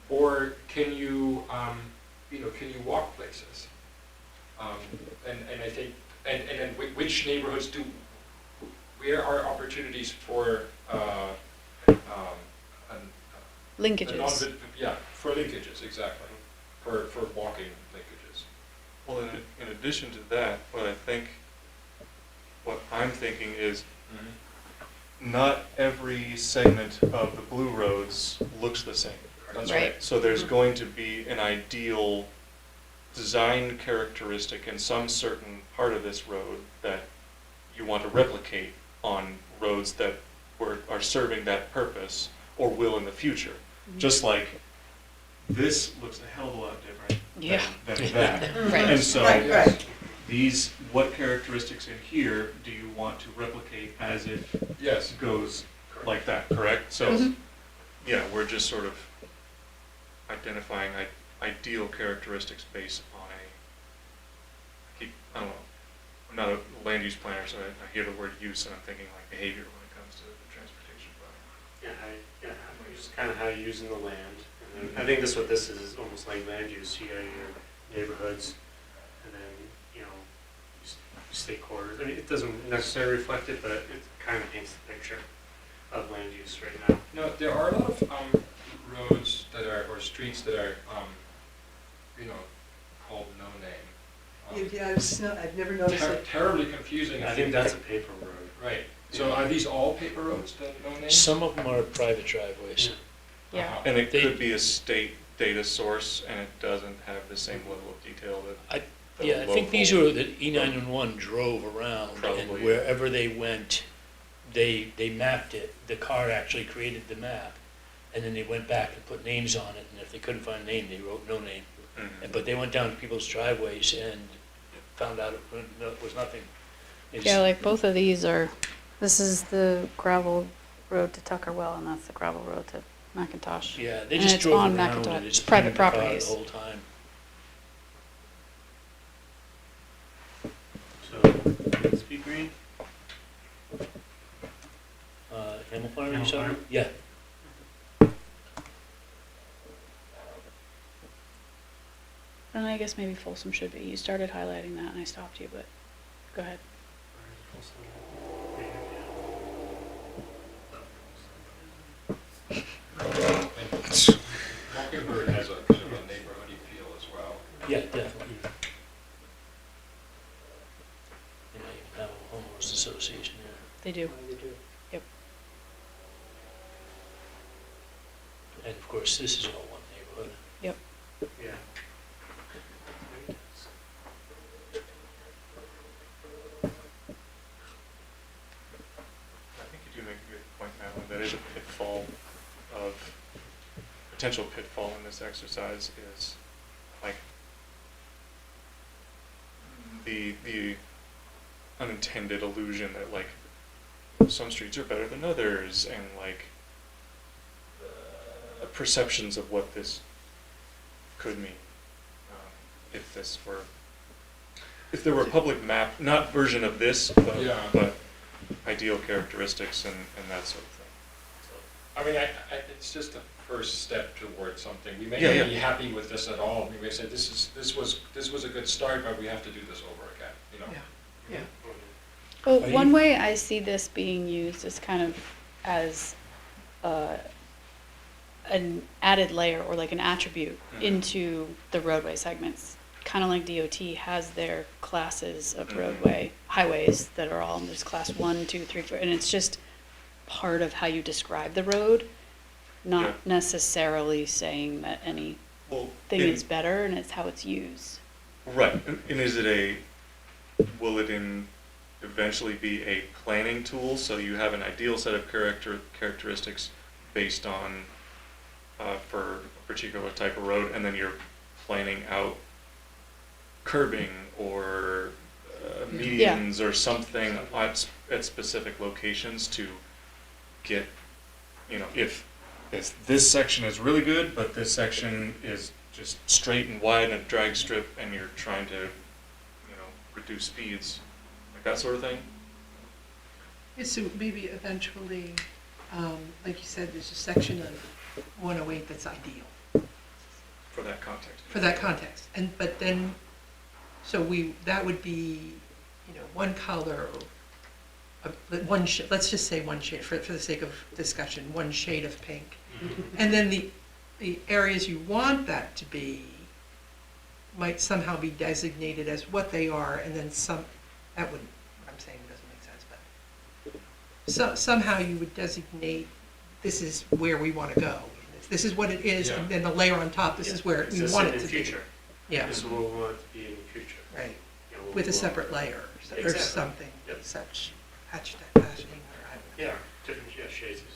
or can you, can you walk places? And I think, and then which neighborhoods where are opportunities for, Linkages. yeah, for linkages, exactly, for walking linkages. Well, in addition to that, what I'm thinking is, not every segment of the blue roads looks the same. That's Right. right. So there's going to be an ideal design characteristic in some certain part of this road that you want to replicate on roads that are serving that purpose or will in the future. Just like this looks a hell of a lot different Yeah. than that. Right. And so Right. what characteristics in here do you want to replicate as it Yes. goes like that, correct? So, Mhm. yeah, we're just sort of identifying ideal characteristics based on I don't know, I'm not a land use planner, so I hear the word use and I'm thinking like behavior when it comes to the transportation problem. Just kind of how you're using the land. And then I think what this is almost like land use. You got your neighborhoods, and then, state quarters. I mean, it doesn't necessarily reflect it, but it kind of paints the picture of land use right now. No, there are a lot of roads that are, or streets that are, called no name. Yeah, I've never noticed it. Terribly confusing. I think that's a paper road. Right. So are these all paper roads, the no name? Some of them are private driveways. Yeah. Uh-huh. And it They- could be a state data source and it doesn't have the same level of detail that the Yeah, I think local- these are that E911 drove around, Probably, and yeah. wherever they went, they mapped it. The car actually created the map, and then they went back and put names on it, and if they couldn't find a name, they wrote no name. Mhm. But they went down to people's driveways and found out it was nothing. It's- Yeah, like both of these are, this is the gravel road to Tuckerwell, and that's the gravel road to McIntosh. Yeah, they And just it's drove on around McIntosh, and it's private painted the car properties. the whole time. So, speed green? Hamel Farm, you Hamel saw? Farm? Yeah. And I guess maybe Folsom should be. You started highlighting that and I stopped you, but go ahead. Mockingbird has a kind of a neighborhoody feel as well. Yeah, definitely. They might even have a homeowners association there. They do. What do they do? And of course, this is all one neighborhood. Yep. Yeah. I think you do make a good point, Madeline. That is a pitfall potential pitfall in this exercise is like the unintended illusion that like some streets are better than others and like perceptions of what this could mean if there were a public map, not version of this, Yeah. but ideal characteristics and that sort of thing. I mean, it's just a first step towards something. We may Yeah, not yeah. be happy with this at all. We may say this was a good start, but we have to do this over again. Yeah. Well, Are one you- way I see this being used is kind of as an added layer or like an attribute Mhm. into the roadway segments. Kind of like DOT has their classes of Mhm. highways that are all, there's class 1, 2, 3, 4, and it's just part of how you describe the road, not Yeah. necessarily saying that anything Well, is better, and it's how it's used. right, and will it eventually be a planning tool, so you have an ideal set of characteristics based on, for a particular type of road, and then you're planning out curbing or medians or something at specific locations to get, if this section is really good, but this section is just straight and wide and a drag strip, and you're trying to, reduce speeds, like that sort of thing? Yeah, so maybe eventually, like you said, there's a section of 108 that's ideal For that context. for that context. But then, so that would be, one color, let's just say one shade, for the sake of discussion, one shade of pink. And then the areas you want that to be might somehow be designated as what they are, and then that wouldn't, what I'm saying doesn't make sense, but somehow you would designate, this is where we want to go. This is what it is, and then the layer on top, this is where we want it to be. Future. Yeah, This is what we want it to be in the future. right, You know, with a we'll- separate layer, or Exactly. something, Yep. such, hatch that patching, or I don't know. Yeah, different shades of.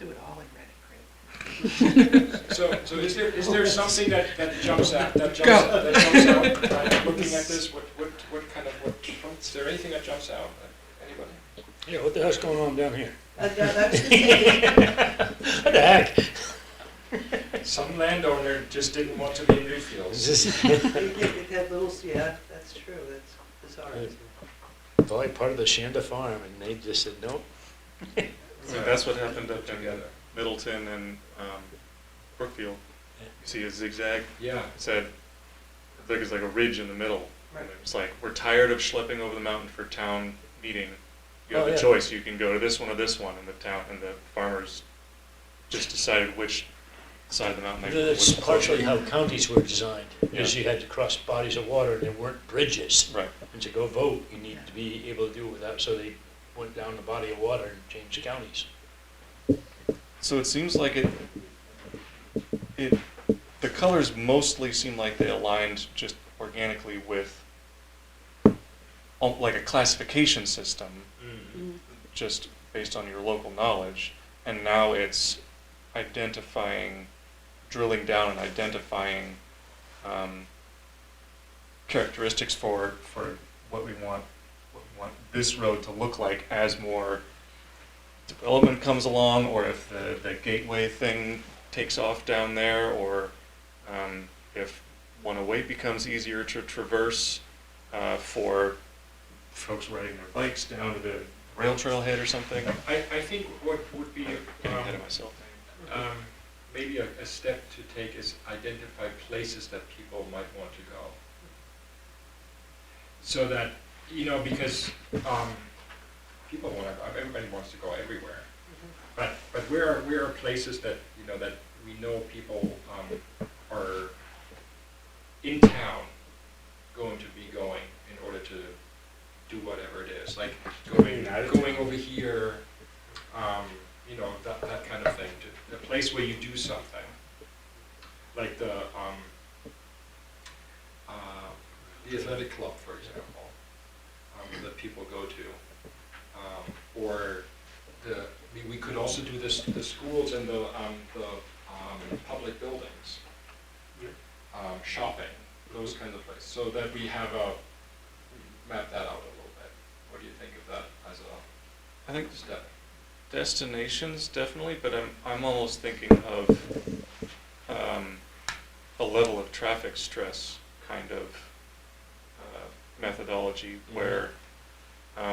We'll do it all in red and green. So is there something that jumps out, Go. right? Looking at this, is there anything that jumps out? Anybody? Yeah, what the hell's going on down here? That's the thing. What the heck? Some landowner just didn't want to be in Newfields. Is this It had little, yeah, that's true, that's bizarre. isn't it? probably part of the Shanda farm, and they just said, nope. I mean, that's what happened up in Middleton and Brookfield. You see a zigzag, Yeah. it said, it's like a ridge in the middle. Right. And it's like, we're tired of schlepping over the mountain for town meeting. You have Oh, a yeah. choice, you can go to this one or this one, and the farmers just decided which side of the mountain they That's would partially closer. how counties were designed, because Yeah. you had to cross bodies of water, and there weren't bridges. Right. And to go vote, you need to be able to do it without, so they went down the body of water and changed counties. So it seems like the colors mostly seem like they aligned just organically with like a classification system, just based on your local knowledge, and now it's drilling down and identifying characteristics for what we want this road to look like as more development comes along, or if the gateway thing takes off down there, or if 108 becomes easier to traverse for folks riding their bikes down to the rail trailhead or something. I think what would be Getting ahead of myself. maybe a step to take is identify places that people might want to go. So that, because people want to go, everybody wants to go everywhere. But where are places that, that we know people are in town going to be going in order to do whatever it is, like going over here, that kind of thing, a place where you do something, like the athletic club, for example, that people go to, or we could also do this the schools and the public buildings, shopping, those kinds of places, so that we have map that out a little bit. What do you think of that as I think a step? destinations definitely, but I'm almost thinking of a level of traffic stress kind of methodology where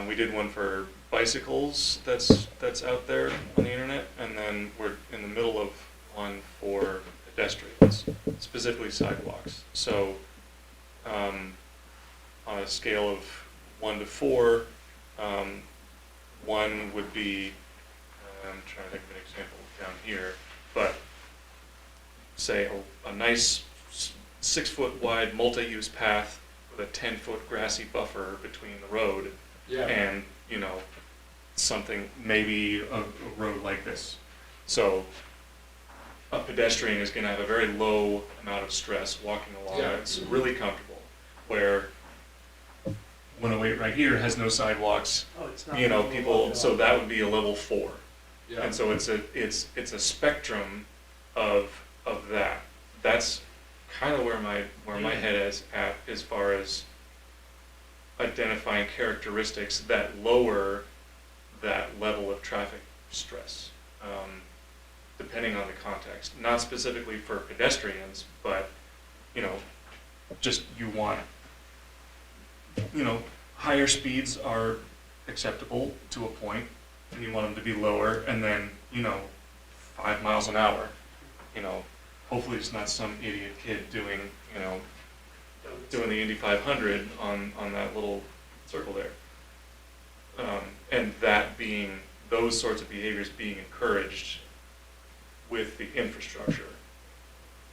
we did one for bicycles that's out there on the internet, and then we're in the middle of one for pedestrians, specifically sidewalks. So on a scale of 1 to 4, 1 would be, I'm trying to think of an example down here, but say a nice 6-foot wide multi-use path with a 10-foot grassy buffer between the road and, you know, something, maybe a road like this. So a pedestrian is gonna have a very low amount of stress walking along. Yeah. It's really comfortable. Where 108 right here has no sidewalks, Oh, it's not. you know, people, so that would be a level 4. Yeah. And so it's a spectrum of that. That's kind of where my head is at as far as identifying characteristics that lower that level of traffic stress, depending on the context. Not specifically for pedestrians, but, you know, just you want, you know, higher speeds are acceptable to a point, and you want them to be lower, and then, you know, 5 miles an hour, you know, hopefully it's not some idiot kid doing, you know, doing the Indy 500 on that little circle there. And that being, those sorts of behaviors being encouraged with the infrastructure,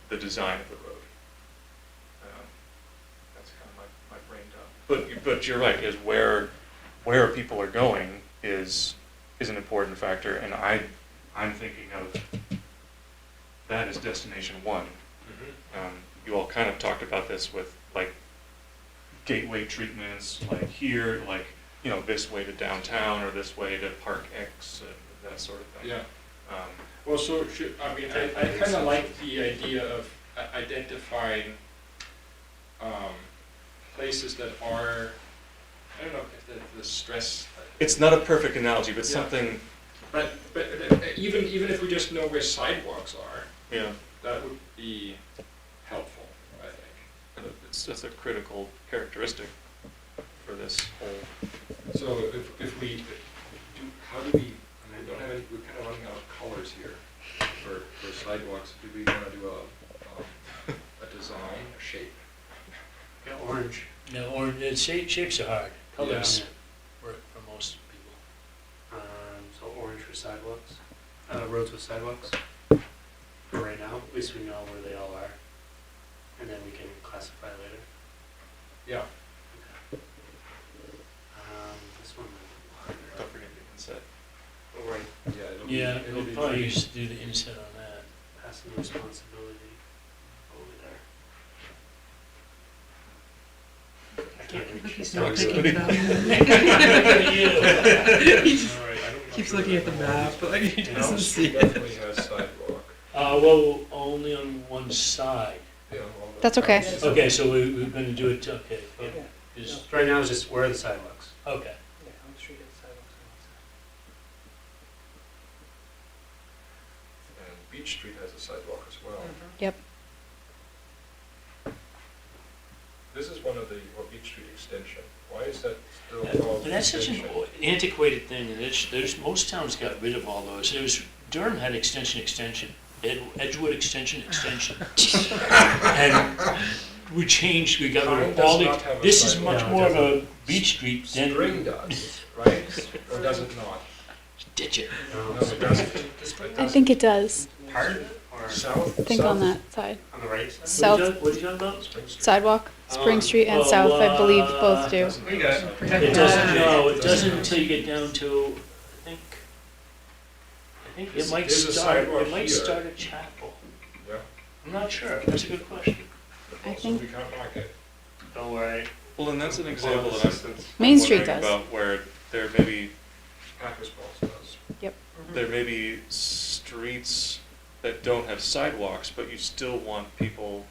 the design of the road. That's kind of my brain dump. But you're right, is where people are going is an important factor, and I'm thinking of that as destination 1. You all kind of talked about this with like gateway treatments, like here, like, you know, this way to downtown or this way to Park X, and that sort of thing. Yeah. Well, so I kind of like the idea of identifying places that are, I don't know if the stress. It's not a perfect analogy, but Yeah. something. But even if we just know where sidewalks are, Yeah. that would be helpful, I think. That's a critical characteristic for this whole. So if we do, how do we? I mean, we don't have any. We're kind of running out of colors here for sidewalks. Do we want to do a design, a shape? Yeah, orange. No, or shapes are hard. Colors Yeah. work for most people. So orange for sidewalks, roads with sidewalks. For right now, at least we know where they all are, and then we can classify later. Yeah. This one might be Don't forget the inset. harder. Oh, right, Yeah. Yeah, it'll we'll be probably pretty- used to do the inset on that. passing the responsibility over there. I can't reach. He's it. not picking it up. All right, I don't Keeps know. looking at the map, but like he doesn't see it. Definitely has sidewalk. Well, only on one side. Yeah. That's okay. Okay, so we're gonna do it, okay. Just- Right now, it's just where are the sidewalks? Okay. Yeah, on the street and sidewalks on And Beach Street has a sidewalk as well. Yep. This is one of the Beach Street extension. Why is that still called But that's such an extension? antiquated thing, and there's, most towns got rid of all those. Durham had extension, Edgewood extension. And we changed, we got rid Pine of does all not have a this is sidewalk. much No, it more of a Beach Street than. Spring does, right? Or does it not? Ditch it. No, it doesn't. I think it does. Pardon? Or South? I think on that side. on the right side? South What are you talking about? Spring Street. sidewalk, Spring Street and Oh, South, I believe both do. Doesn't You have got a it. sidewalk. It doesn't, no, it doesn't until you get down to, I think it might There's a start, sidewalk it might here. start at Chapel. Yeah. I'm not sure, that's a good question. I So think we can't mark it. Don't worry. Well, and that's an example that I'm Main Street wondering does. about where there may be Packers Balls does. there may be streets that don't have sidewalks, but you still want people,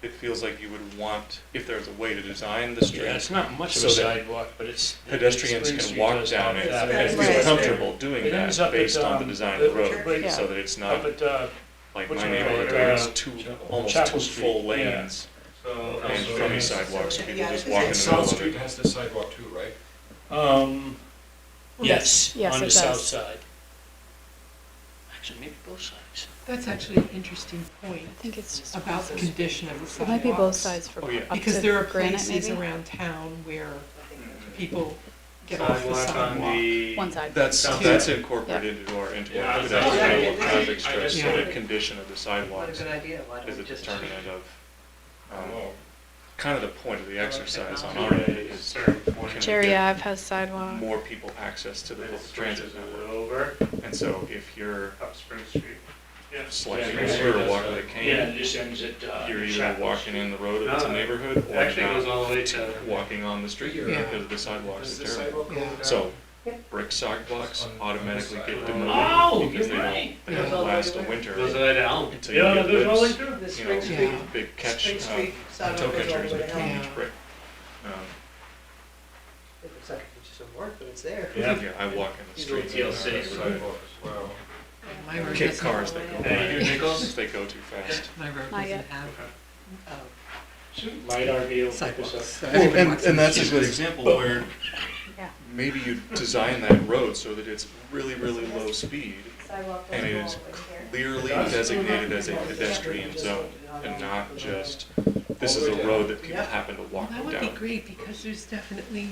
it feels like you would want, if there's a way to design the street, Yeah, it's not much of so a that sidewalk, but it's. pedestrians Spring can Street walk does down have it that. and Right. feel comfortable doing It ends that up based at, on the design of the road, Yeah. so that it's Up not at, like what's my it called, neighborhood where it's almost Chapel two Street, full yeah. lanes So, and so crummy it's- sidewalks, so people Yeah, just it's- walk in the South middle of Street it. has the sidewalk too, right? yes, Yes, on it the south does. side. Actually, maybe both sides. That's actually an interesting point I think it's just about the condition of the it sidewalks. might be both sides for Oh, yeah. up Because to there are Granite places maybe. around town where people get off the Sidewalk on sidewalk. the. One side. That's incorporated into our Yeah, I was pedestrian like- traffic strips, so Yeah. the condition of the What a sidewalks good idea, why is don't a we just? determinant of, Oh. kind of the point of the exercise on our end is Certain point. can we Cherry get Ave has sidewalk. more people access to the Then it public transit switches it network. over, And so if you're up Spring Street. Yeah. selecting Yeah, a yeah, route or that's walking right. the Yeah, cane, it just ends at, you're either Chapel walking in the road if it's a No, neighborhood It or actually goes not all the way to. walking on the street Yeah. because the sidewalks Does are the terrible. sidewalk go Yeah. down? So brick sidewalks On- automatically on the get side. demoted Oh, because you're right. they Yeah. don't last a Goes winter Goes all the way to Elm. until you Yeah, get there's all the way this, through. The you Spring know, Street, Yeah. big catch, Spring Street sidewalk toe goes all the catchers way that to come Elm. each brick. It looks like it could use some work, but it's there. Yeah, I walk in the These little street. TLC. Sidewalk as well. My road Kick doesn't- cars that go Hey, you by Nichols? if they go too fast. My road Not doesn't yet. have LiDAR will pick sidewalks. this up. So Well, everybody and, walks in and the that's a street. good example where Yeah. maybe you design that road so that it's really, really low speed and it is clearly designated as a pedestrian zone and not just, this is a road that people happen to Well, walk that would be down. great, because there's definitely,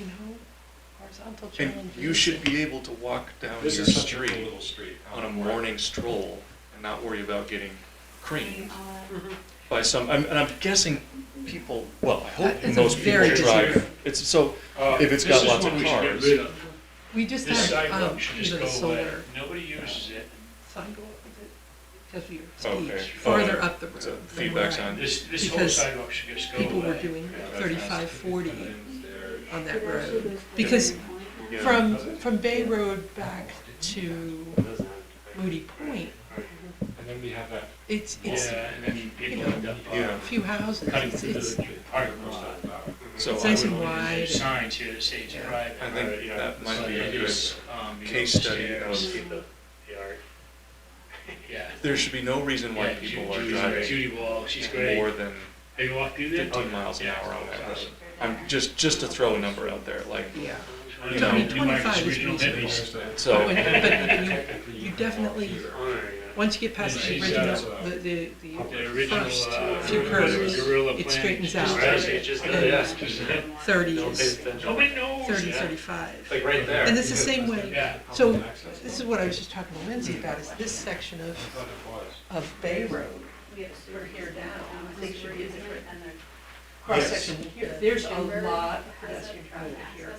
horizontal And challenges. you should be able to walk down This your is such a cool street little street. on a morning stroll and not worry about getting creamed Mm-hmm. by some, and I'm guessing people, well, I hope It's a most people very busy drive, road. it's, so, Uh, if it's this got is lots what of we should get cars. rid of. We just This had, sidewalk should just even go away. solar Nobody uses it. sidewalk, because of your Okay. speech, farther up the So road. than feedback's where I- on. This whole Because sidewalk should just go People were away. doing 35, 40 on that road. Because Because Yeah. from Bay Road back to Moody Point, And then we have that. it's Yeah, and then people end up, Yeah. a few houses. cutting It's, through it's, the parking lot. So It's I nice would, and wide. There's signs here that say it's Yeah. private. I think you know, that might be a it good is, you case know, study stairs, of- the yard. Yeah. there should be no reason why Yeah, people are Judy's great. driving Judy Wall, she's great. more than Have you walked through there? 15 miles an Yeah. hour on that road. I'm just to throw a number out there, like, yeah. you know, I mean, 25 is Regional reasonable. Fitness. so, But you definitely, once you get past the She's, original, the The original, first few curves, gorilla it plan. straightens out. Just go, yeah. 30 Don't pay is, attention. Nobody knows. 30, Yeah. 35. Like right there. And it's the same way, Yeah. so this is what I was just talking to Lindsay about, is this section of Bay Road, for here down, I think should be a different cross-section here. There's a lot of pedestrian traffic here,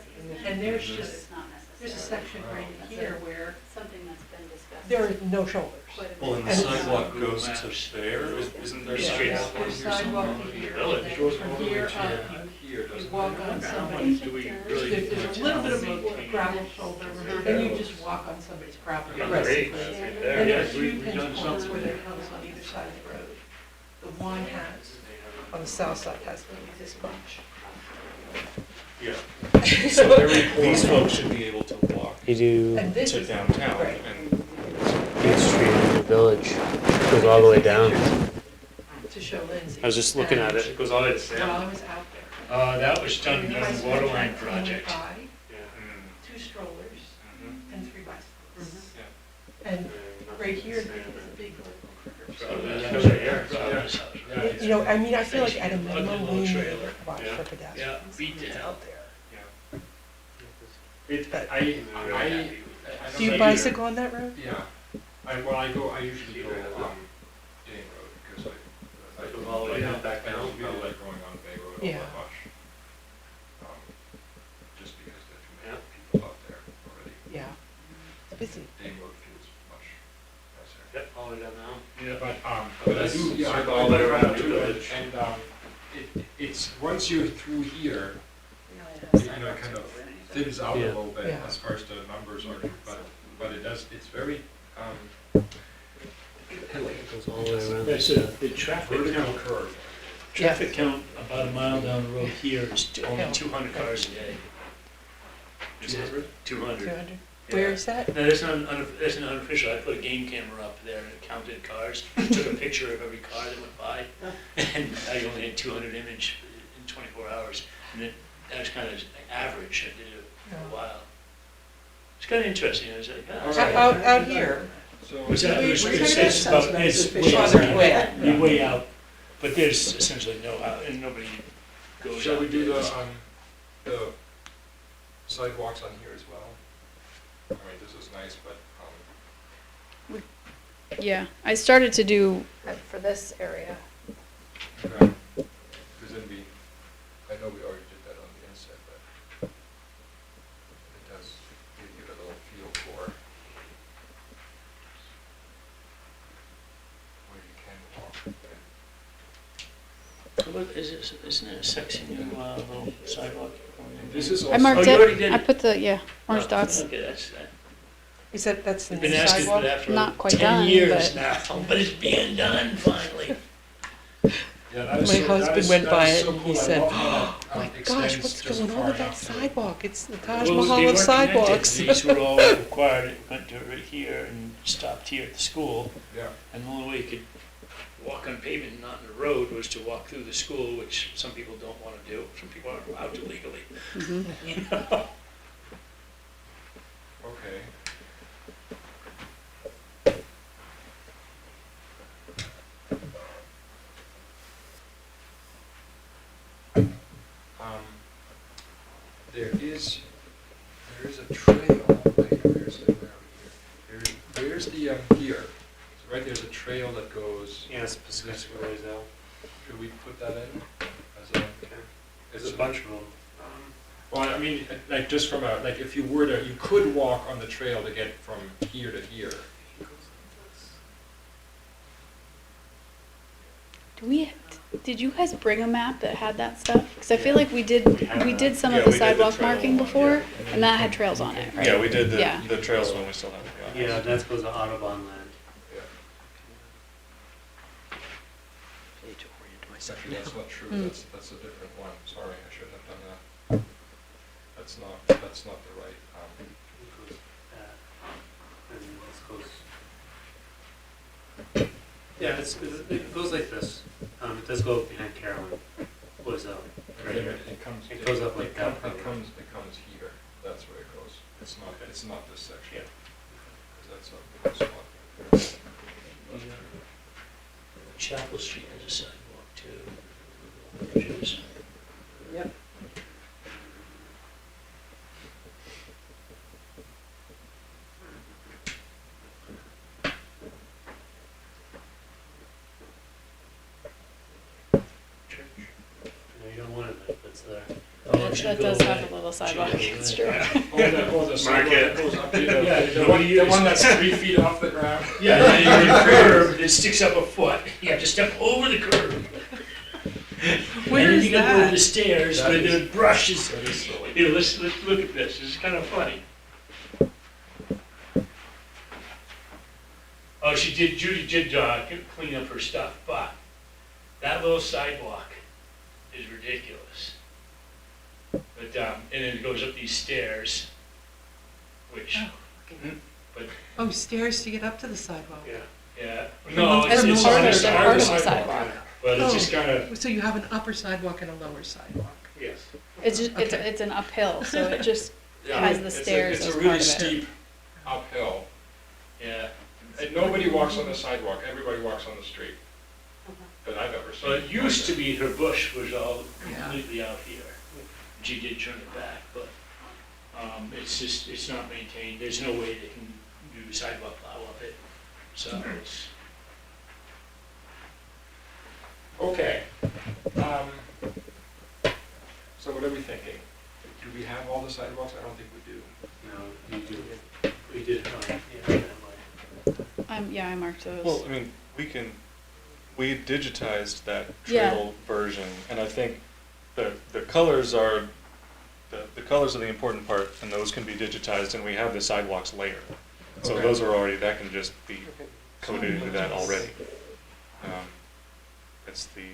and there's a section right here where Something that's been discussed. there are no shoulders. well, and the And- sidewalk goes to there, isn't there Straight sidewalk up. on There's here somewhere? sidewalk to here, Village. and then from here up, you walk on somebody's, Do we really? there's a little bit of a gravel shoulder, then you just walk on somebody's property, Yeah, basically. great. Right And there. there's Yeah, three we've pinch done points something. where there are hills on either side of the road. The one has, on the south side has maybe this much. Yeah. So these folks should be able to walk You do And this to is, downtown right. and, Beach Street in the village, goes all the way down. to show Lindsay. I was just looking at It it. goes all the way to While Sam. I was out there. That was done and on I the spent water time line going project. by, mm, 2 strollers mhm. and 3 bicycles. Yeah. And right here, there's a big So curve. that goes right here. So- You know, I mean, I feel like at a minimum, Little we need trailer. to watch Yeah. for pedestrians. Yeah, beat It's it. out there. It, I know Do you that bicycle on that road? Yeah, I usually go, Dane Road, because I Goes all the way down, back I down. don't really like going on Bay Road all Yeah. that much. Just because there are too many people out there already. Yeah. It's busy. Dane Road feels much nicer. Yep, all the way down now. Yeah, but I do, yeah, I Circle all the way around to the it, village. and, it's, once you're through here, Really it, has it kind of thins out a Yeah. little bit Yeah. as far as the numbers are, but it does, it's very, hilly. Goes all the way around. That's the traffic Vertical count. curve. Traffic count about a mile down the road here is only 200 cars a day. Is it? 200. 200. Where is that? No, that's not, that's an unofficial. I put a game camera up there and counted cars, took a picture of every car that went by, and I only had 200 image in 24 hours. And that was kind of average. I did it for a while. It's kind of interesting. I was like, oh, it's Out here. So. Was that, Wait, it's, wait, it's, that it's sounds about, nice. it's It's way, farther away. you're way out, but there's essentially no out, and nobody goes Shall out we do there. the sidewalks on here as well. I mean, this is nice, but, Yeah, I started to do for this area. okay. Because then I know we already did that on the inside, but it does give you a little feel for where you can walk. Isn't it a section, little sidewalk? This is I also. marked you already it. did I it. put the orange dots. Okay, that's, Is that's I've the been asking for sidewalk? that for Not quite 10 done, years but- now, but it's being done finally. Yeah, that is My so- that husband is- went that by is it so and he cool. I said, love how that, Oh my extends gosh, what's just going on far with that enough to- sidewalk? It's the Taj Well, Mahal they of weren't connected. sidewalks. These were all required, it went to right here and stopped here at the school. Yeah. And the only way you could walk on pavement and not in the road was to walk through the school, which some people don't want to do. Some people aren't allowed to legally. Mhm. You know? Okay. There is a trail. Wait, where's it? Where's the here? So right there's a trail that goes. Yeah, it's categorize out. Should we put that in? As a, There's a bunch of them. Well, I mean, like just from a, like if you were to, you could walk on the trail to get from here to here. Did you guys bring a map that had that stuff? Because I feel like we did some Yeah, of the we did the sidewalk trail marking one, before, yeah. and that had trails on it, right? Yeah, we did Yeah. the trails one, we still have it. Yeah, that's goes to Audubon land. Actually, that's not true, Mm. that's a different one, sorry, I shouldn't have done that. That's not the right, It goes that, and this goes. Yeah, it goes like this. It does go behind Carolyn. Was right here. it comes. It goes up like that. It comes here, that's where it goes, it's not this section. Yeah. 'Cause that's a spot. Chapel Street has a sidewalk too. Which is, Yep. church. No, you don't want it, but it's there. Oh, it should That go does have away. a little sidewalk, Should go it's away. true. The sidewalk that goes up to the, Yeah, the nobody one uses. that's 3 feet off the ground. Yeah, then you get a curb that sticks up a foot, you have to step over the curb. Where And then is you gotta go to that? the stairs That where the is- brush is. That is silly. Here, let's look at this, this is kind of funny. Oh, Judy did clean up her stuff, but that little sidewalk is ridiculous. But, and then it goes up these stairs, which, Oh, stairs to get up to the sidewalk. Yeah. yeah, no, That's it's part on of the the side part of of the the sidewalk. sidewalk. But it's just kind of, So you have an upper sidewalk and a lower sidewalk. yes. It's just, Okay. it's an uphill, so it just Yeah, has the it's a- stairs as It's a part really of it. steep uphill, Yeah, and nobody walks on the sidewalk, everybody walks on the street. That I've ever seen. well, it used to be her bush was all Yeah. completely out here. She did turn it back, but, it's just, it's not maintained, there's no way they can do sidewalk plow up it, so it's. Okay. So what are we thinking? Do we have all the sidewalks? I don't think we do. No, you do. We did. Yeah. That way. Yeah, I marked those. Well, I mean, we digitized that Yeah. trail version, and I think the colors are, the colors are the important part, and those can be digitized, and we have the sidewalks layer. So Okay. those are already, that can just be coded into that already. It's the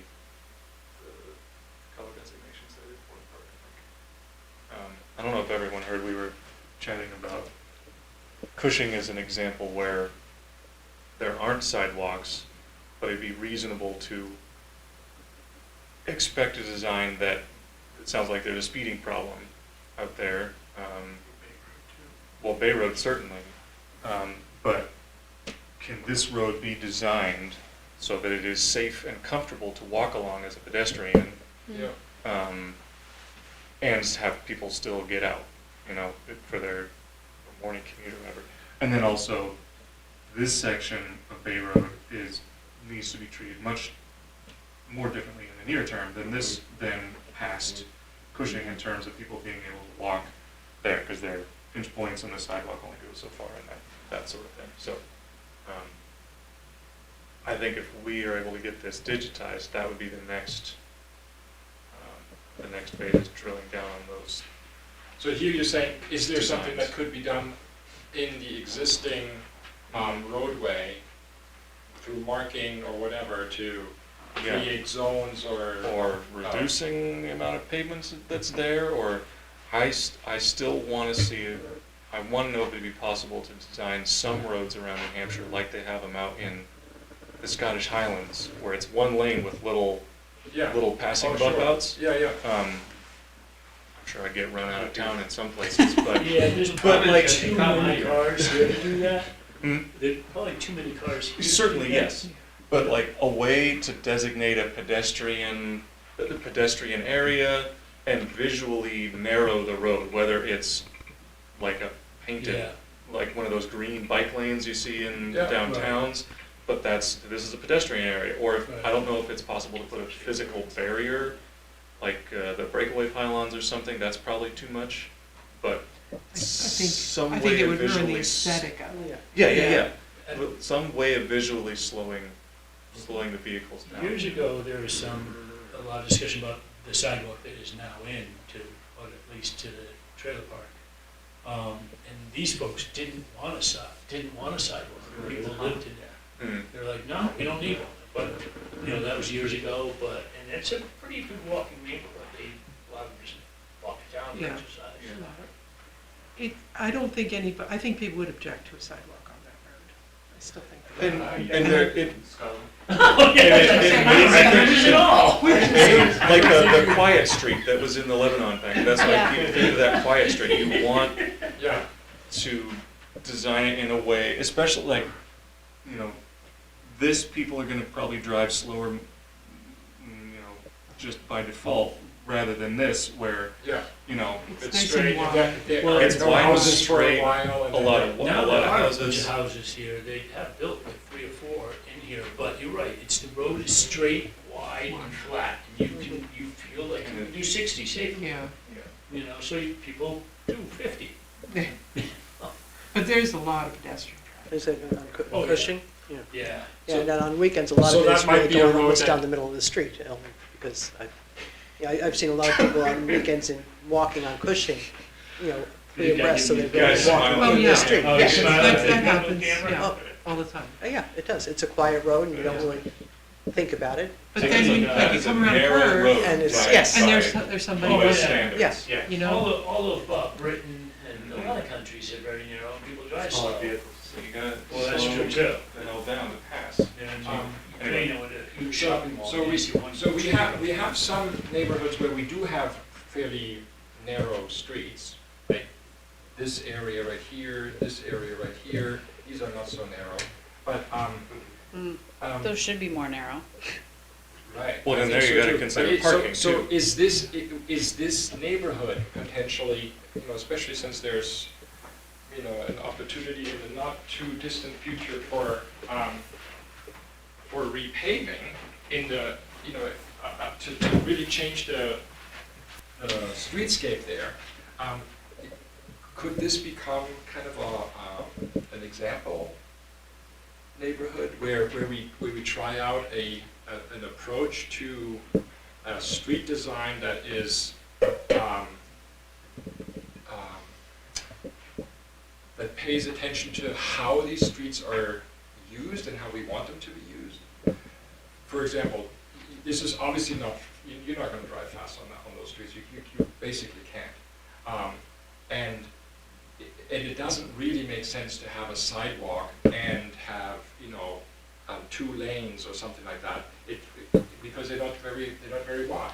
color designations that are the important part, I think. I don't know if everyone heard, we were chatting about Cushing as an example where there aren't sidewalks, but it'd be reasonable to expect a design that, it sounds like there's a speeding problem out there. Well, Bay Road certainly, but can this road be designed so that it is safe and comfortable to walk along as a pedestrian, Yeah. and have people still get out? you know, for their morning commute or whatever. And then also, this section of Bay Road needs to be treated much more differently in the near term than past Cushing in terms of people being able to walk there, because their pinch points on the sidewalk only go so far and that sort of thing. So, I think if we are able to get this digitized, that would be the next phase, is drilling down on those. So here you're saying, is there something Designs. that could be done in the existing roadway through marking or whatever to Yeah. create zones Or reducing the amount of pavements that's there, or I still want to see, I want to know if it'd be possible to design some roads around New Hampshire like they have them out in the Scottish Highlands, where it's one lane with little passing Oh, bump sure. outs. Yeah, yeah. I'm sure I'd get run out of town in some places, but Yeah, there's But probably like- too many cars here to do that. Mm, There's probably too many cars here. to do certainly that. yes. But like a way to designate a pedestrian area and visually narrow the road, whether it's like a painted, Yeah. like one of those green bike lanes you see in Yeah, downtowns, but this is a pedestrian area, or if, Right. I don't know if it's possible to put a physical barrier, like the breakaway pylons or something, that's probably too much, but some I way think it of would ruin the visually aesthetic of it. Yeah. And Well, some way of visually slowing the vehicles down. Years ago, there was a lot of discussion about the sidewalk that is now in to, or at least to the trailer park. And these folks didn't want a sidewalk. People lived in there. Mm. They're like, no, we don't need one. But, that was years ago, and it's a pretty good walking neighborhood. A lot of them just walk it down and Yeah. exercise. I don't think I think people would object to a sidewalk on that road. I still think. And there, Oh, yeah, it- at all. like the quiet street that was in the Lebanon thing, that's why I Yeah. keep thinking of that quiet street. You want Yeah. to design it in a way, especially like, this people are gonna probably drive slower, just by default, rather than this, where, Yeah. It's It's nice straight. and wide. Well, it's no wide, houses for straight, a while. And a then lot they- of Now there are a bunch houses. of houses here, they have built like 3 or 4 in here, but you're right, the road is straight, wide, and flat. And you feel like you can do 60 safely, Yeah, so people do 50. but there's a lot of pedestrian traffic. Is it on Oh, yeah. Cushing? Yeah. Yeah, So- and then on weekends, a lot so of it is that might really be a going road almost that- down the middle of the street, because I've seen a lot of people on weekends and walking on Cushing, free You got- abreast, so you they're guys walking smile. Oh, in yeah. the street. Oh, Yes. you smile at That the happens, camera? yeah, all the time. Yeah, it does, it's a quiet road, and you don't really think about it, But So then it's you, a- like you it's a come around a narrow curve, road and it's- by- yes. and by there's somebody Oh, yeah. noise with standards. Yes. Yeah, You know? all of Britain and a lot of countries are very narrow, and people drive slow. Smaller vehicles, so you gotta Well, that's slow true too. the hell down to pass. And Katrina with a huge shopping mall. So you we, see one- so we have some neighborhoods where we do have fairly narrow streets, like this area right here, this area right here, these are not so narrow, but, Those should be more narrow. right. Well, I then think there you so gotta too. consider But it- parking, So too. is this neighborhood potentially, especially since there's, an opportunity in the not too distant future for repaving in the, to really change the streetscape there, could this become kind of an example neighborhood where we try out an approach to a street design that is that pays attention to how these streets are used and how we want them to be used. For example, this is obviously not, you're not going to drive fast on those streets. You basically can't. And it doesn't really make sense to have a sidewalk and have, 2 lanes or something like that, because they're not very wide.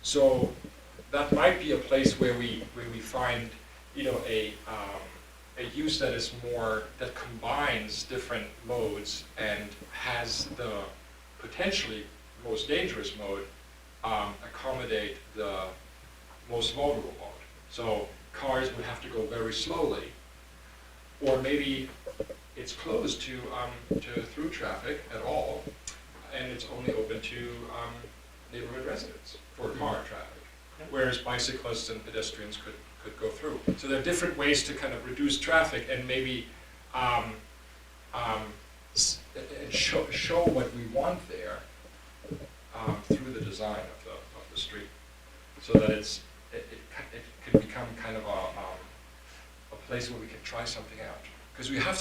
So that might be a place where we find, a use that is more, that combines different modes and has the potentially most dangerous mode accommodate the most vulnerable mode. So cars would have to go very slowly. Or maybe it's closed to through traffic at all, and it's only open to neighborhood residents for car traffic, whereas bicyclists and pedestrians could go through. So there are different ways to kind of reduce traffic and maybe and show what we want there through the design of the street, so that it can become kind of a place where we can try something out. Because you have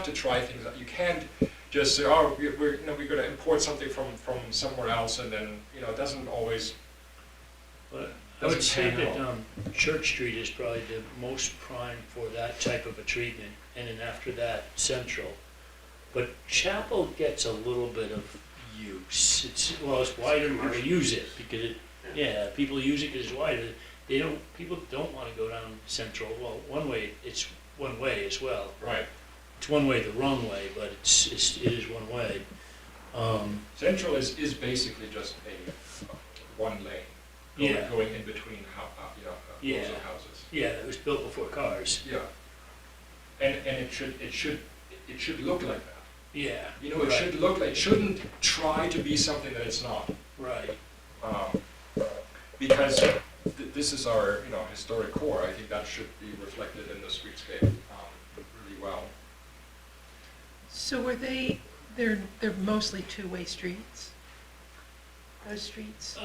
to try things out. You can't just say, oh, we're going to import something from somewhere else, and then it doesn't always. But I would say pan that out. Church Street is probably the most prime for that type of a treatment, and then after that, Central. But Chapel gets a little bit of use. It's wider, people use it, because people use it because it's wider. People don't want to go down Central. Well, it's one way as well. Right. It's one way the wrong way, but it is one way. Central is basically just a one lane going in between rows of houses. Yeah, it was built before cars. Yeah. And it should look like that. Yeah. It should look like, it shouldn't try to be something that it's not. Right. Because this is our historic core. I think that should be reflected in the streetscape really well. So they're mostly two-way streets? Those streets?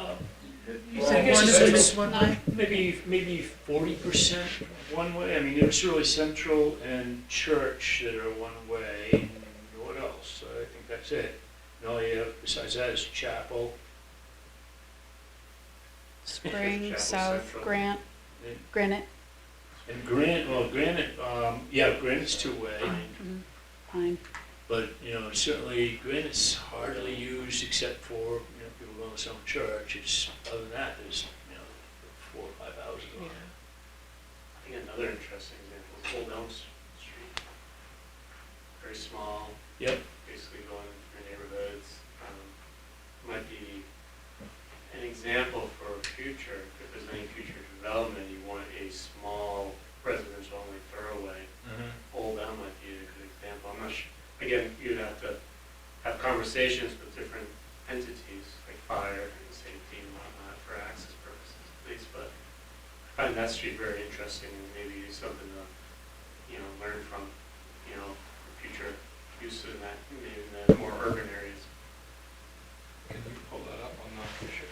You Well, I said guess one of it's them like is one way? Maybe 40% one way. I mean, there's really Central and Church that are one way. And what else? I think that's it. And all you have besides that is Chapel. Spring, Chapel South, Central. Granite. And Granite's two-way. Pine. But, certainly Granite's hardly used except for, people going to some church. Other than that, there's, 4 or 5 houses on it. I think another interesting example is Old Elm Street. Very small. Yep. Basically going through neighborhoods. Might be an example for future, if there's any future development, you want a small residential only thoroughway. Old Elm might be a good example. I'm not sure. Again, you'd have to have conversations with different entities, like fire and safety and whatnot, for access purposes at least, but I find that street very interesting and maybe something to, learn from, for future use in that, maybe in the more urban areas. Can you pull that up on the picture?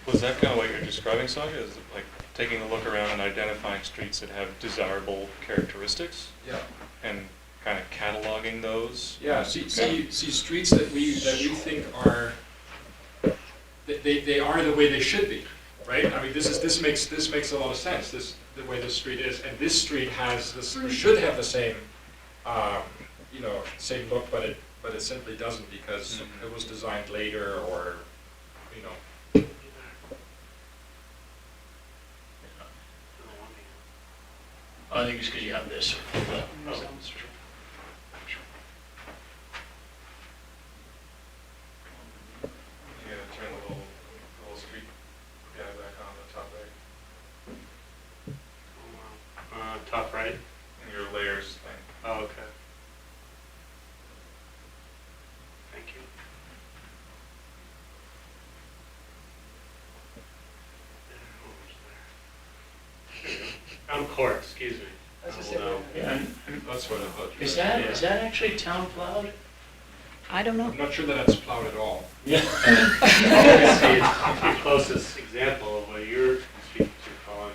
Was that kind of what you're describing, Saga? Is it like taking a look around and identifying streets that have desirable characteristics Yeah. and kind of cataloging those? Yeah, see streets that we think are, they are the way they should be, right? I mean, this makes a lot of sense, the way this street is, and this street should have the same, same look, but it simply doesn't because it was designed later or, I think it's because you have this. You gotta turn the little street guy back on the top right. Top right? In your layers thing. Oh, okay. Thank you. Court, excuse me. I was gonna Oh, say, no. Yeah. that's what I thought. Is that actually town plowed? I don't know. I'm not sure that it's plowed at all. Yeah. Obviously, it's the closest example of what you're speaking to, Colin,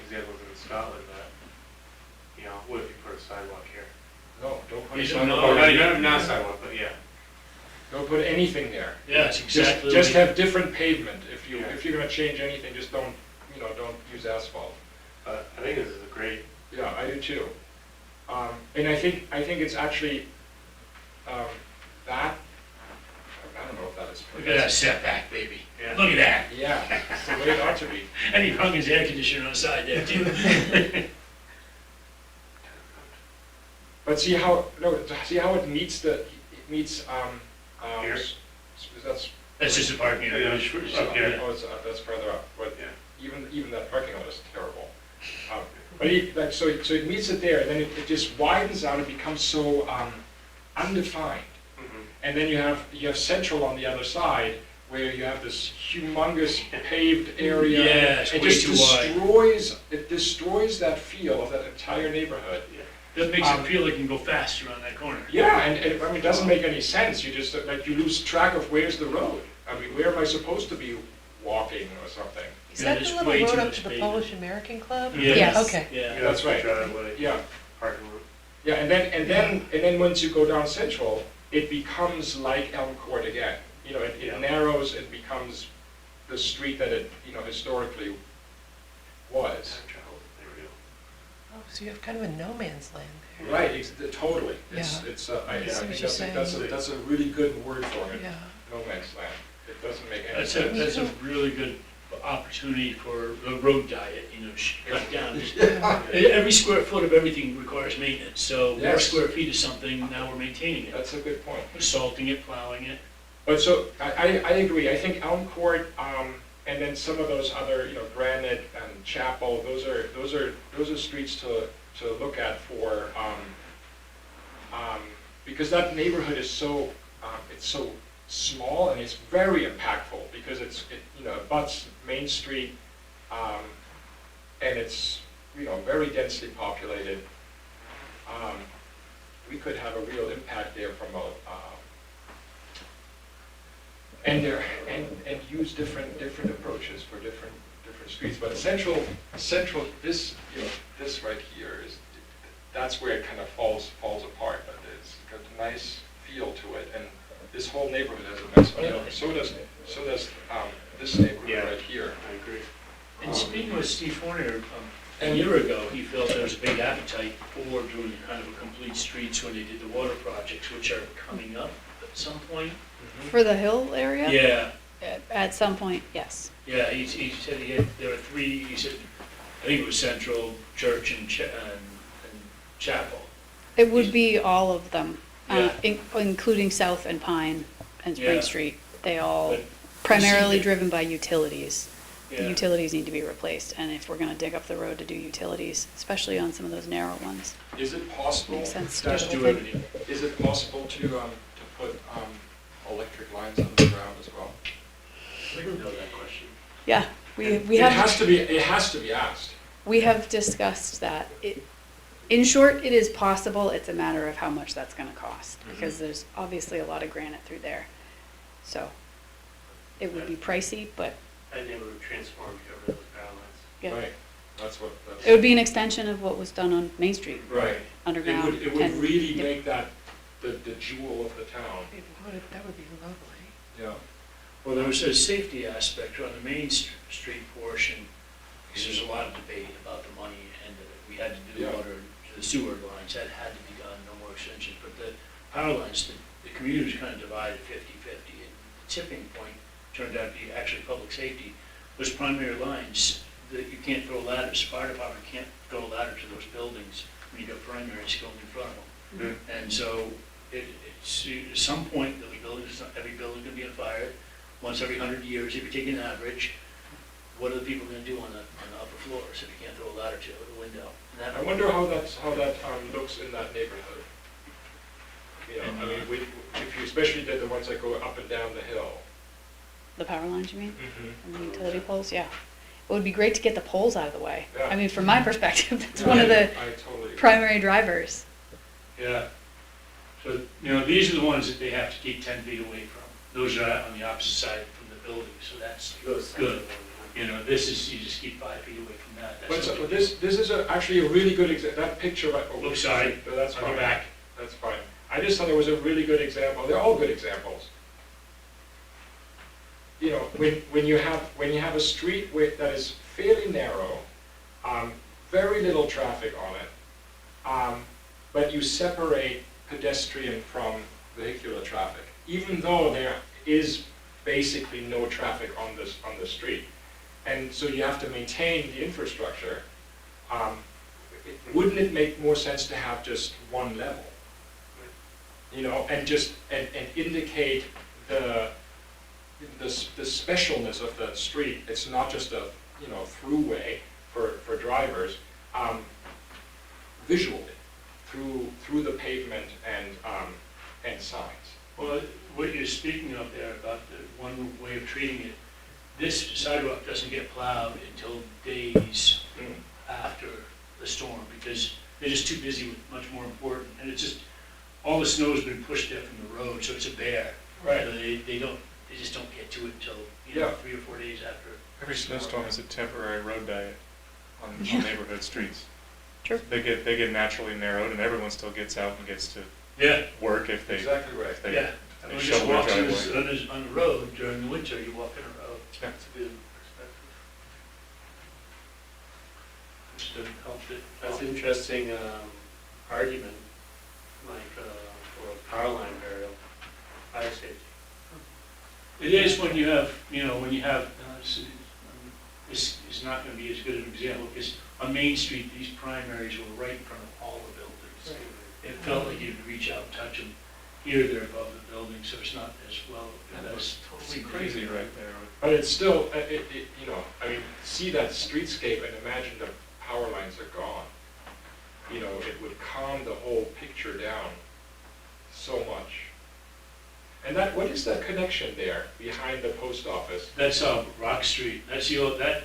examples in Scotland that, what if you put a sidewalk here? No, don't put You a don't sidewalk. know. Not a sidewalk, but yeah. Don't put anything there. Yeah, it's exactly. Just like- have different pavement. If Yeah. you're gonna change anything, just don't use asphalt. But I think this is a great, Yeah, I do too. And I think it's actually, that, I don't know if that is. Look at that setback, baby. Yeah. Look at that. Yeah, it's the way it ought to be. And he hung his air conditioner on the side there too. But see how it meets, Here? that's, That's just a parking area. Yeah. Up here. oh, that's further up, but yeah. even that parking lot is terrible. But so it meets it there, and then it just widens out, it becomes so undefined. And then you have Central on the other side, where you have this humongous paved area. Yeah, it's It way just too wide. destroys that feel of that entire neighborhood. That makes it feel like you can go faster on that corner. Yeah, and I mean, it doesn't make any sense. You just, like, you lose track of where's the road. I mean, where am I supposed to be walking or something? Is Yeah, that there's the little way too road up much to the pavement. Polish American Club? Yes. Okay. Yeah. That's right. Driveway, Yeah, parking lot. yeah, and then once you go down Central, it becomes like Elm Court again. You know, it Yeah. narrows, it becomes the street that it, historically was. There we go. Oh, so you have kind of a no man's land there. Right, totally. Yeah. I see think what you're that's a really good word for it. Yeah. No man's land. It doesn't make any That's sense. a really good opportunity for the road diet, cut down. Every square foot of everything requires maintenance, so more Yes. square feet of something, now we're maintaining it. That's a good point. We're salting it, plowing it. But so, I agree, I think Elm Court, and then some of those other, Granite and Chapel, those are streets to look at for, because that neighborhood is so, it's so small and it's very impactful, because it abuts Main Street, and it's, very densely populated. We could have a real impact there from and use different approaches for different streets. But central, this right here that's where it kind of falls apart. But it's got a nice feel to it, and this whole neighborhood has a nice feel. So does this neighborhood Yeah. right here. I agree. And speaking with Steve Horner, a year ago, he felt there was a big appetite for doing kind of a complete streets when they did the water projects, which are coming up at some point. For the hill area? Yeah, At some point, yes. yeah, he said there were three, he said, I think it was Central, Church, and Chapel. It would be all of them, Yeah. including South and Pine and Spring Yeah. Street. They all But primarily you see- driven by utilities. The Yeah. utilities need to be replaced, and if we're gonna dig up the road to do utilities, especially on some of those narrow ones, Is it possible? makes sense to Just do do the whole thing. everything. Is it possible to put electric lines underground as well? I don't know that question. Yeah, we It have. has to be asked. We have discussed that. In short, it is possible, it's a matter of how much that's gonna cost, because there's obviously a lot of granite through there. So, it would be pricey, but I'd be able to transform, get rid of those power lines. yeah. Right, that's what, It would be an extension of what was done on Main Street, right. underground. It would and- really yep. make that the jewel of the town. That would be lovely. Yeah. Well, there was a safety aspect on the Main Street portion, because there's a lot of debate about the money, and that we had to do Yeah. the sewer lines, that had to be done, no more extensions. But the power lines, the community was kind of divided 50-50, and the tipping point turned out to be actually public safety. Those primary lines, that you can't throw ladders, fire department can't throw a ladder to those buildings when you got primaries going in front of them. And so, it's, at some point, those buildings, every building's gonna be on fire. Once every 100 years, if you're taking an average, what are the people gonna do on the upper floors if you can't throw a ladder to the window? And that- I wonder how that looks in that neighborhood. I mean, if you especially did the ones that go up and down the hill. The power lines, you mean? Mm-hmm. And the utility poles, yeah. It would be great to get the poles out of the way. Yeah. I mean, from my perspective, that's one of the I totally agree. primary drivers. Yeah. So, these are the ones that they have to keep 10 feet away from. Those are on the opposite side from the building, so that's good. This is, you just keep 5 feet away from that. But That's so okay. this is actually a really good example. That picture, Oops, sorry. That's On fine. your back. That's fine. I just thought it was a really good example. They're all good examples. When you have a street that is fairly narrow, very little traffic on it, but you separate pedestrian from vehicular traffic, even though there is basically no traffic on the street, and so you have to maintain the infrastructure. Wouldn't it make more sense to have just one level? And indicate the specialness of that street. It's not just a throughway for drivers, visually, through the pavement and signs. Well, what you're speaking of there about the one way of treating it, this sidewalk doesn't get plowed until days after the storm, because they're just too busy with much more important, and it's just, all the snow's been pushed there from the road, so it's a bear. Right. So they just don't get to it until, Yeah. 3 or 4 days after. Every snowstorm is a temporary road diet on Yeah. neighborhood streets. True. They get naturally narrowed, and everyone still gets out and gets to Yeah, work if they, Exactly right. if they, yeah. they And we shovel just their walk driveway. on the road during the winter, you walk in a road. Yeah. It's a good perspective. Just doesn't help it. That's an interesting argument, like for a power line burial, fire safety. It is when you have, it's not gonna be as good an example, because on Main Street, these primaries were right in front of all the buildings. It felt like you'd reach out and touch them. Here, they're above the building, so it's not as well. That's totally crazy right there. But it's still, see that streetscape and imagine the power lines are gone. It would calm the whole picture down so much. And what is that connection there behind the post office? That's Rock Street. That's that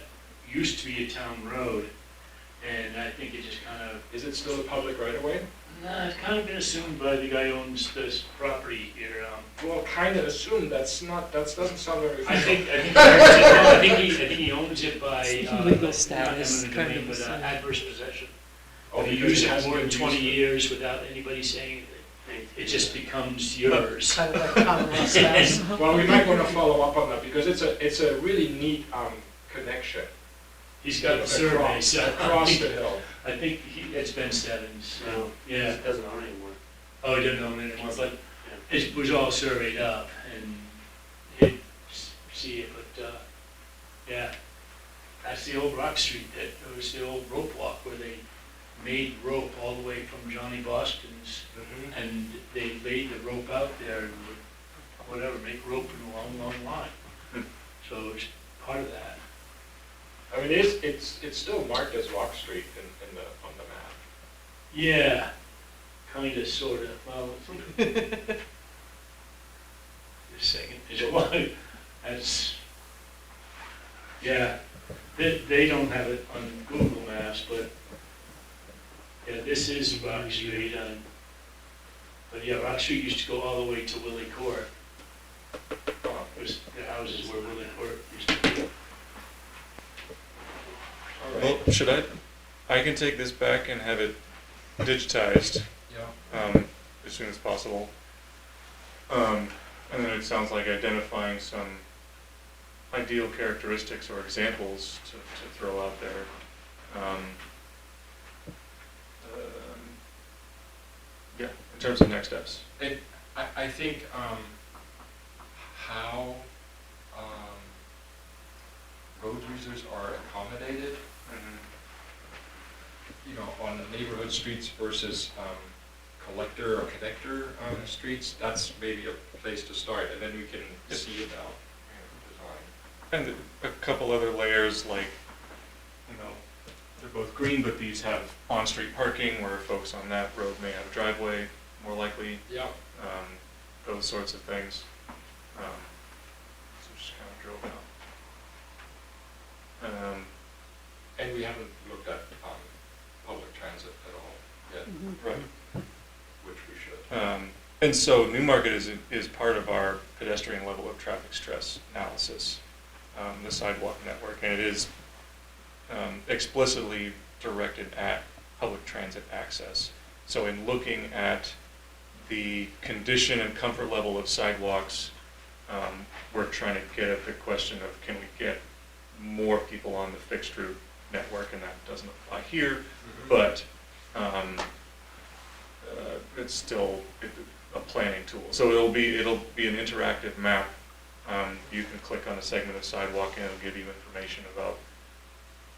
used to be a town road, and I think it just kind of, Is it still a public right of way? it's kind of been assumed by the guy who owns this property here. Well, kind of assumed, that doesn't sound very. I think he owns it by, Legal not status, eminent kind domain, of but assumed. adverse possession. Oh, If you because use it it hasn't more than been 20 used. years without anybody saying it just becomes yours. Kind of like common law spouse. Well, we might want to follow up on that, because it's a really neat connection. He's got the survey, Across so across the hill. I think it's Ben Stebbins, No, so, yeah. it doesn't own anymore. Oh, he doesn't own it anymore, but Yeah. it was all surveyed up, and he'd see it, but, yeah. That's the old Rock Street, that was the old rope walk where they made rope all the way from Johnny Boston's, and they laid the rope out there and would, whatever, make rope in a long, long line. So it's part of that. I mean, it's still marked as Rock Street on the map. Yeah, kinda, sorta, well, just a second, there's a lot, that's, yeah, they don't have it on Google Maps, but, yeah, this is Rock Street, but yeah, Rock Street used to go all the way to Willie Court. It was the houses where Willie Court used to be. All Well, right. should I can take this back and have it digitized Yeah. as soon as possible. And then it sounds like identifying some ideal characteristics or examples to throw out there. Yeah, in terms of next steps. And I think how road users are accommodated, on the neighborhood streets versus collector or connector streets, that's maybe a place to start, and then we can see about design. And a couple other layers, like, they're both green, but these have on-street parking where folks on that road may have a driveway, more likely, Yeah. those sorts of things. So just kind of drill down. And we haven't looked at public transit at all yet, Right. which we should. And so Newmarket is part of our pedestrian level of traffic stress analysis, the sidewalk network, and it is explicitly directed at public transit access. So in looking at the condition and comfort level of sidewalks, we're trying to get at the question of, can we get more people on the fixed route network, and that doesn't apply here, but it's still a planning tool. So it'll be an interactive map. You can click on a segment of sidewalk and it'll give you information about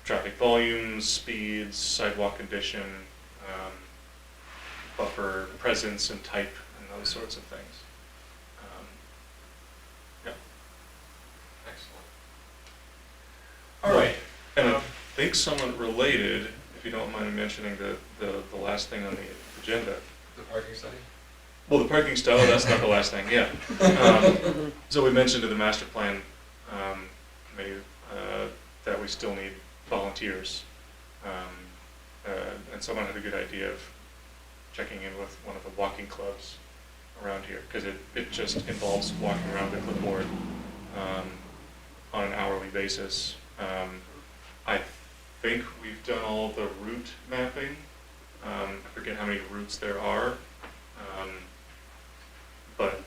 traffic volumes, speeds, sidewalk condition, buffer presence and type, and those sorts of things. Yeah. Excellent. All right, think somewhat related, if you don't mind mentioning the last thing on the agenda. The parking study? Well, the parking style, that's not the last thing, yeah. So we mentioned in the master plan committee that we still need volunteers. And someone had a good idea of checking in with one of the walking clubs around here, because it just involves walking around the clipboard on an hourly basis. I think we've done all the route mapping. I forget how many routes there are. But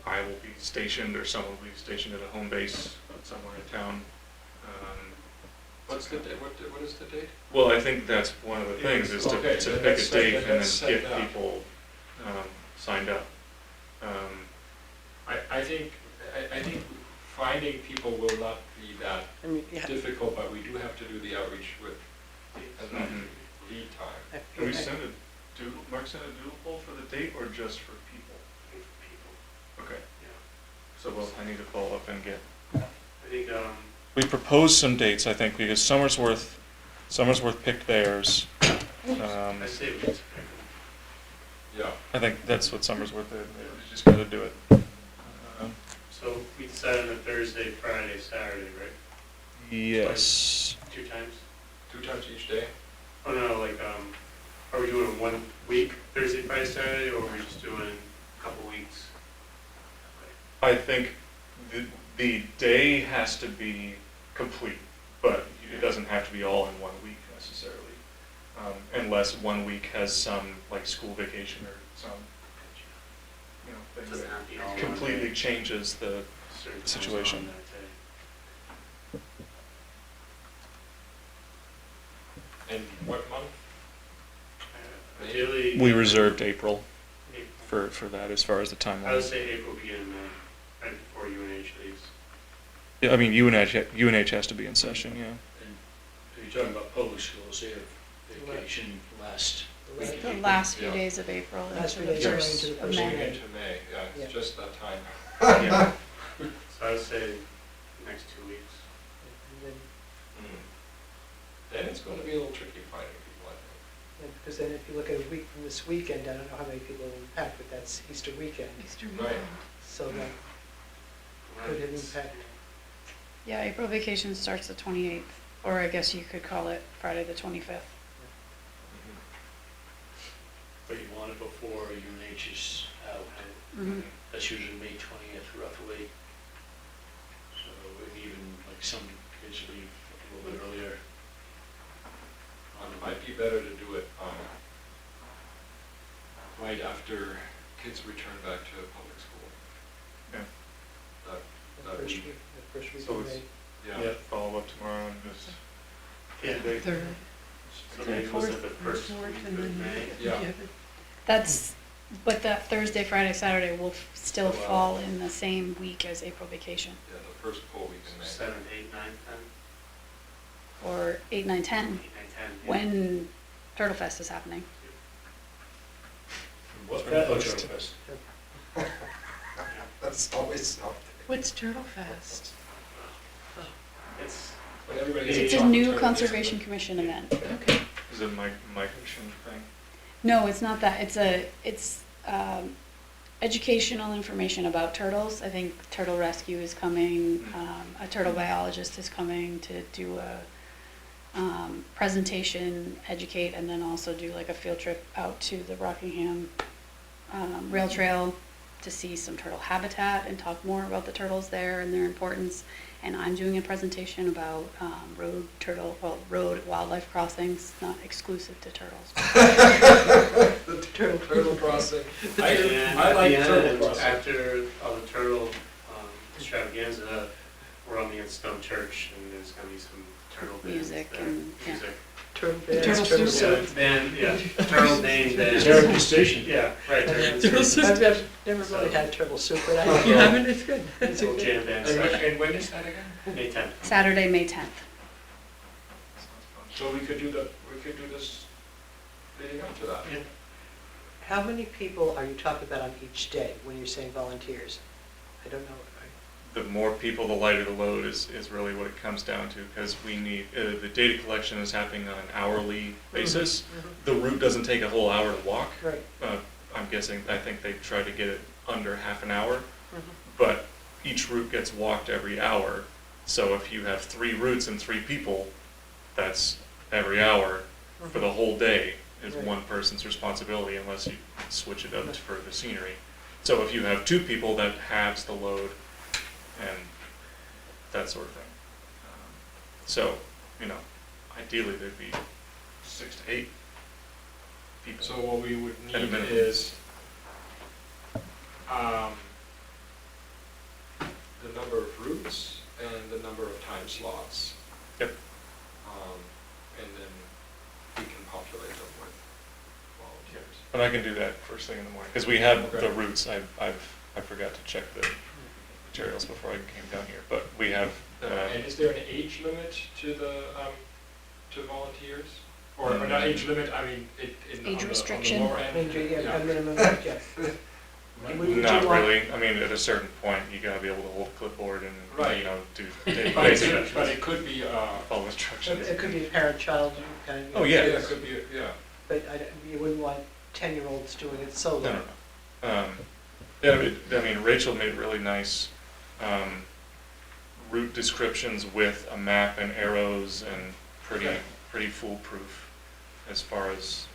I will be stationed, or someone will be stationed at a home base somewhere in town. What's the date? What is the date? Well, I think that's one of the things, is to Okay, pick then a let's set- date and then let's set get that. people signed up. I think finding people will not be that I mean, yeah. difficult, but we do have to do the outreach with enough Mhm. lead time. Can we send a doodle, Mark send a doodle poll for the date, or just for people? Okay. So I need to follow up and get. I think, We proposed some dates, I think, because Somersworth picked theirs. I say we just pick Yeah. I think that's what Somersworth did. They just got to do it. them. So we decided on a Thursday, Friday, Saturday, right? Yes. 2 times? 2 times each day? Oh, no, like, are we doing 1 week, Thursday, Friday, Saturday, or are we just doing a couple weeks? I think the day has to be complete, but it doesn't have to be all in 1 week necessarily, unless 1 week has some like school vacation or some thing Doesn't have to be all that one completely day. changes the Certain times situation. on that day. And what month? Ideally. We reserved April April. for that as far as the I would timeline. say April, beginning of May, right before UNH leaves. Yeah, I mean UNH has to be in session, yeah. And are you talking about public schools, they have vacation last week? The last few Yeah. days of April Last into few the days first going into the of first May. of May. Into May, yeah, Yeah. it's just that time. Yeah. So I would say next 2 weeks. Then it's going to be a little tricky finding people, I think. Because then if you look at a week from this weekend, I don't know how many people will impact, but that's Easter weekend. Easter Right. weekend. So that could have impact. Yeah, April vacation starts the 28th, or I guess you could call it Friday the 25th. But you want it before UNH is out, and Mhm. that's usually May 20th roughly. So, and even like some kids leave a little bit earlier. It might be better to do it right after kids return back to public school. Yeah. That The first week. week, the first week So of it's- May. Yeah. Follow up tomorrow and just. Yeah. Third. So maybe was it the first week of May? Yeah. But that Thursday, Friday, Saturday will still Wow. fall in the same week as April vacation, Yeah, the first full week in May. 7, 8, 9, 10, or 8, 9, 10, 8, 9, 10. yeah. when Turtle Fest is happening. What? Oh, Turtle Fest. That's always something. What's Turtle Fest? It's, When everybody It's gets It's a talking new turtles. Conservation Commission event. Okay. Is it migration thing? No, it's not that. It's educational information about turtles. I think turtle rescue is coming. A turtle biologist is coming to do a presentation, educate, and then also do like a field trip out to the Rockingham Rail Trail to see some turtle habitat and talk more about the turtles there and their importance. And I'm doing a presentation about road wildlife crossings, not exclusive to turtles. The turtle crossing. and I at like the turtle end, crossing. after all the turtle extravaganza, we're on the Stone Church, and there's gonna be some turtle bands Music there. and- yeah. Music. Turtle The bands, turtle turtle soup. soup. Band, yeah, turtle name band. Charity Station. Yeah, right. Turtle soup. I've never really had turtle soup, but I. You haven't? It's good. It's Little good. jam band And session. when is that again? May 10th. Saturday, May 10th. So we could do this leading up to that. Yeah. How many people are you talking about on each day when you're saying volunteers? I don't know. the more people, the lighter the load is really what it comes down to, because we need, the data collection is happening on an hourly basis. The route doesn't take a whole hour to walk. Right. I'm guessing, I think they try to get it under half an hour, but each route gets walked every hour. So if you have 3 routes and 3 people, that's every hour for the whole day is Right. one person's responsibility, unless you switch it up for the scenery. So if you have 2 people, that halves the load and that sort of thing. So, you know, ideally there'd be 6 to 8 people. So what we would At a need minimum. is the number of routes and the number of time slots. Yep. And then we can populate them with volunteers. And I can do that first thing in the morning, because we have Okay. the routes. I forgot to check the materials before I came down here, but we have, And is there an age limit to the, to volunteers? Or not age limit, I mean, Age restriction? On the lower I end? mean, yeah, Yeah. a minimum, yes. Would you not want- really. I mean, at a certain point, you gotta be able to hold a clipboard and, Right. you know, do But basic but it could be, follow instructions. It could be a parent-child kind of. Oh, yeah. it could be, yeah. But you wouldn't want 10-year-olds doing it solo. No, no, no. Yeah, I mean, Rachel made really nice route descriptions with a map and arrows and Okay. pretty foolproof as far as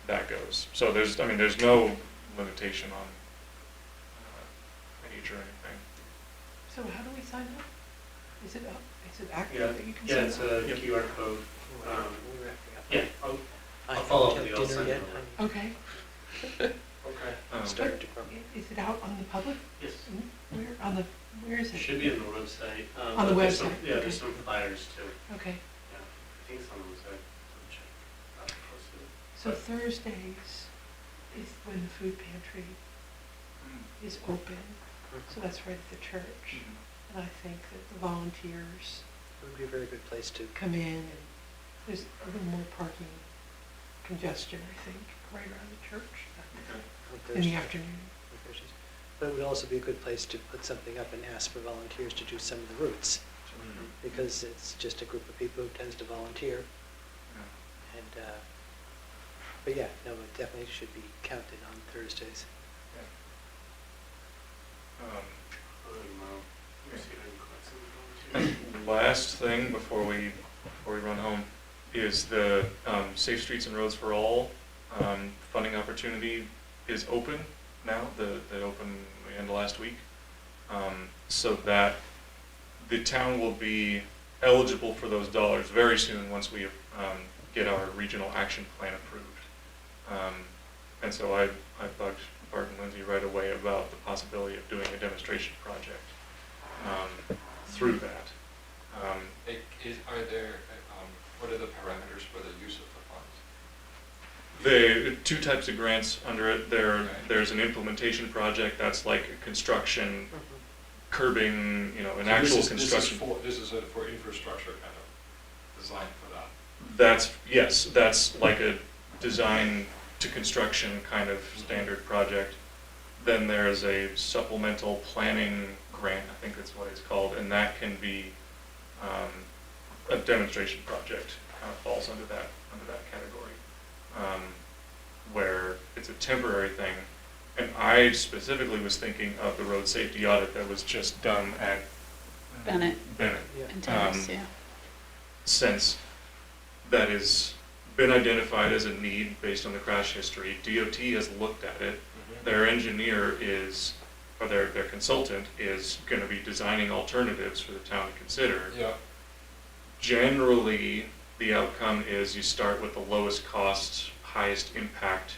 that goes. So there's no limitation on age or anything. So how do we sign up? Is it Yeah, active that you can yeah, sign it's up? a QR code. Yeah, I'll I follow up haven't with you, I'll had send dinner it yet. over. Okay. Okay. Started to grow. Is it out on the public? Yes. Where is It it? should be on the website. On the but there's some- website, Yeah, okay. there's some flyers too. Okay. Yeah, I think it's on the website. I'll check. I'll post it. So Thursdays is when the food pantry is open. So that's right at the church. And I think that the volunteers It would be a very good place to. come in and there's a little more parking congestion, I think, right around the church in the afternoon. But it would also be a good place to put something up and ask for volunteers to do some of the routes, because it's just a group of people who tends to volunteer. And, but yeah, no, it definitely should be counted on Thursdays. Last thing before we run home is the Safe Streets and Roads for All funding opportunity is open now. That opened the end of last week. So that the town will be eligible for those dollars very soon once we get our regional action plan approved. And so I bugged Bart and Lindsay right away about the possibility of doing a demonstration project through that. What are the parameters for the use of the funds? The 2 types of grants under it. There's an implementation project that's like a construction, curbing, you know, an actual construction. This is for infrastructure kind of design for that. That's like a design to construction kind of standard project. Then there's a supplemental planning grant, I think that's what it's called, and that can be a demonstration project, kind of falls under that category, where it's a temporary thing. And I specifically was thinking of the road safety audit that was just done at Bennett Bennett. Yeah. and Terrace, Um, yeah. Since that has been identified as a need based on the crash history, DOT has looked at it. Their engineer is, or their consultant is going to be designing alternatives for the town to consider. Yeah. Generally, the outcome is you start with the lowest cost, highest impact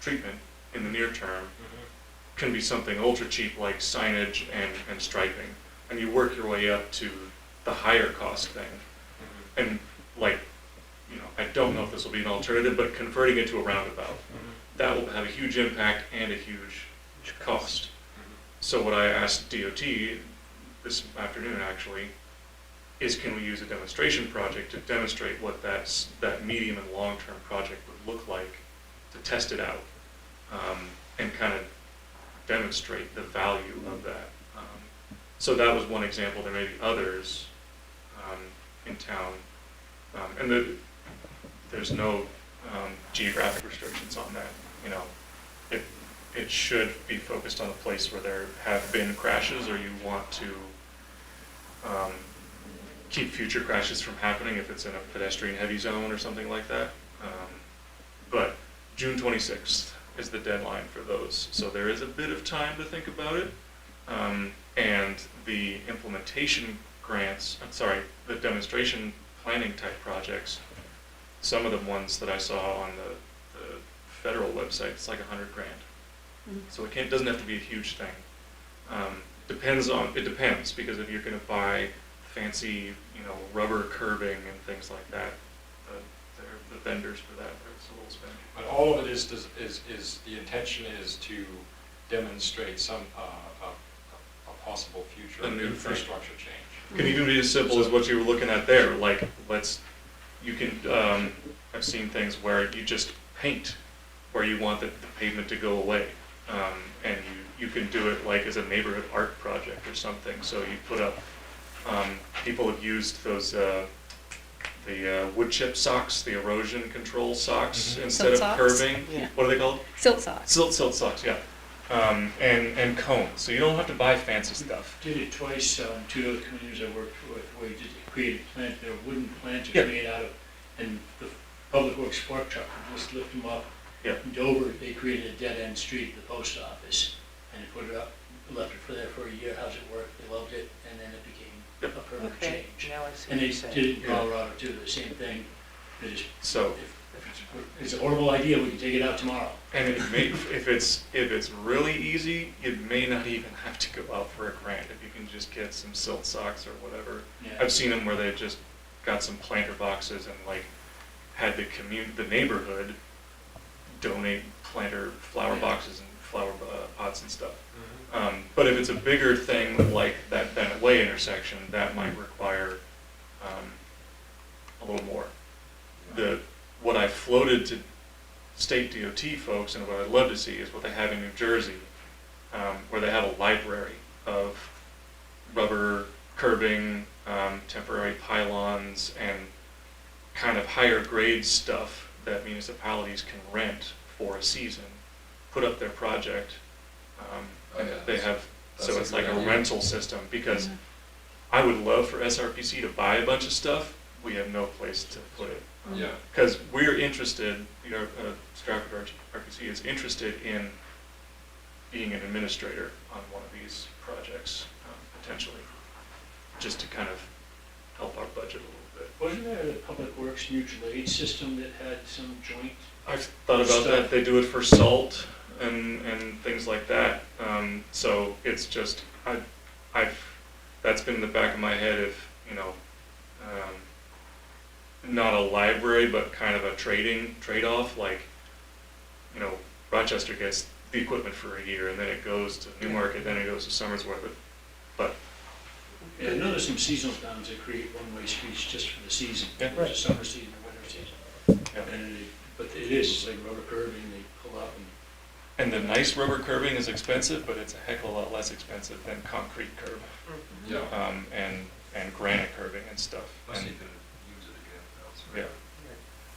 treatment in the near term. Can be something ultra cheap like signage and striping, and you work your way up to the higher cost thing. And like, you know, I don't know if this will be an alternative, but converting it to a roundabout, that will have a huge impact and a huge cost. So what I asked DOT this afternoon actually is, can we use a demonstration project to demonstrate what that medium and long-term project would look like, to test it out, and kind of demonstrate the value of that. So that was one example. There may be others in town, and there's no geographic restrictions on that. You know, it should be focused on a place where there have been crashes, or you want to keep future crashes from happening if it's in a pedestrian-heavy zone or something like that. But June 26th is the deadline for those, so there is a bit of time to think about it. And the implementation grants, the demonstration planning type projects, some of the ones that I saw on the federal website, it's like $100,000. So it doesn't have to be a huge thing. It depends, because if you're going to buy fancy, rubber curbing and things like that, the vendors for that, it's a little spendy. But all of it is the intention is to demonstrate some a possible future A new thing. infrastructure change. It can even be as simple as what you were looking at there. Like, I've seen things where you just paint where you want the pavement to go away. And you can do it like as a neighborhood art project or something. So you put up, people have used those, the wood chip socks, the erosion control socks, instead of Silt socks? curbing. Yeah. What are they called? Silt socks. Silt socks, yeah. And cones, so you don't have to buy fancy stuff. Did it twice on two other communities I worked with, where you just created their wooden planters Yeah. made out of, and the public works fork truck would just lift them up. Yeah. In Dover, they created a dead-end street, the post office, and they put it up, left it for there for a year. How's it work? They loved it, and then it became a permanent Okay, change. now I see And what they you're saying. did it in Colorado too, the same thing. They just, So, if it's a horrible idea, we can take it out tomorrow. and if it's really easy, you may not even have to go out for a grant if you can just get some silt socks or whatever. Yeah. I've seen them where they just got some planter boxes and like had the neighborhood donate planter flower Yeah. boxes and flower pots and stuff. But if it's a bigger thing like that Bennett Way intersection, that might require a little more. What I floated to state DOT folks, and what I'd love to see, is what they have in New Jersey, where they have a library of rubber curbing, temporary pylons, and kind of higher grade stuff that municipalities can rent for a season, put up their project, and they have, so it's like a rental system, because I would love for SRPC to buy a bunch of stuff. We have no place to put it. Yeah. Because we're interested, Stratford RPC is interested in being an administrator on one of these projects, potentially, just to kind of help our budget a little bit. Wasn't there a public works mutual aid system that had some joint? I've thought about that. They do it for salt and things like that. So it's just, that's been in the back of my head if, not a library, but kind of a trade-off, like, Rochester gets the equipment for a year, and then it goes to Newmarket, then it goes to Somersworth, but Yeah, I know there's some seasonal towns that create one-way streets just for the season. Yeah. There's a summer season, a winter season. yeah. But it is, it's like rubber curbing, they pull up and. And the nice rubber curbing is expensive, but it's a heck of a lot less expensive than concrete curb, Yeah. and granite curbing and stuff. Plus And- you can use it again elsewhere. Yeah,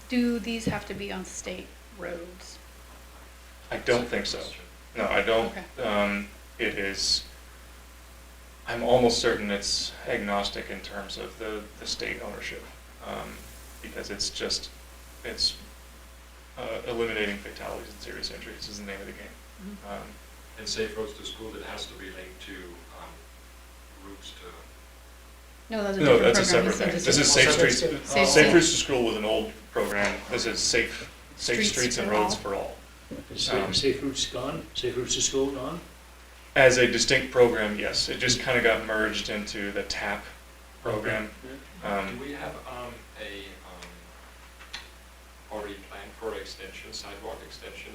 Do these have to be on state roads? I don't think so. No, I don't. Okay. It is, I'm almost certain it's agnostic in terms of the state ownership, because it's eliminating fatalities and serious injuries is the name of the game. And Safe Roads to School, it has to be linked to routes to. No, that's a No, different that's a program. separate This thing. is This is a Safe Separate Streets, student. Safe Safe Streets. Routes to School was an old program. This is Safe Streets Streets and for Roads All. for All. Is Safe Routes gone? Safe Routes to School gone? As a distinct program, yes. It just kind of got merged into the TAP program. Do we have already planned for extension, sidewalk extension,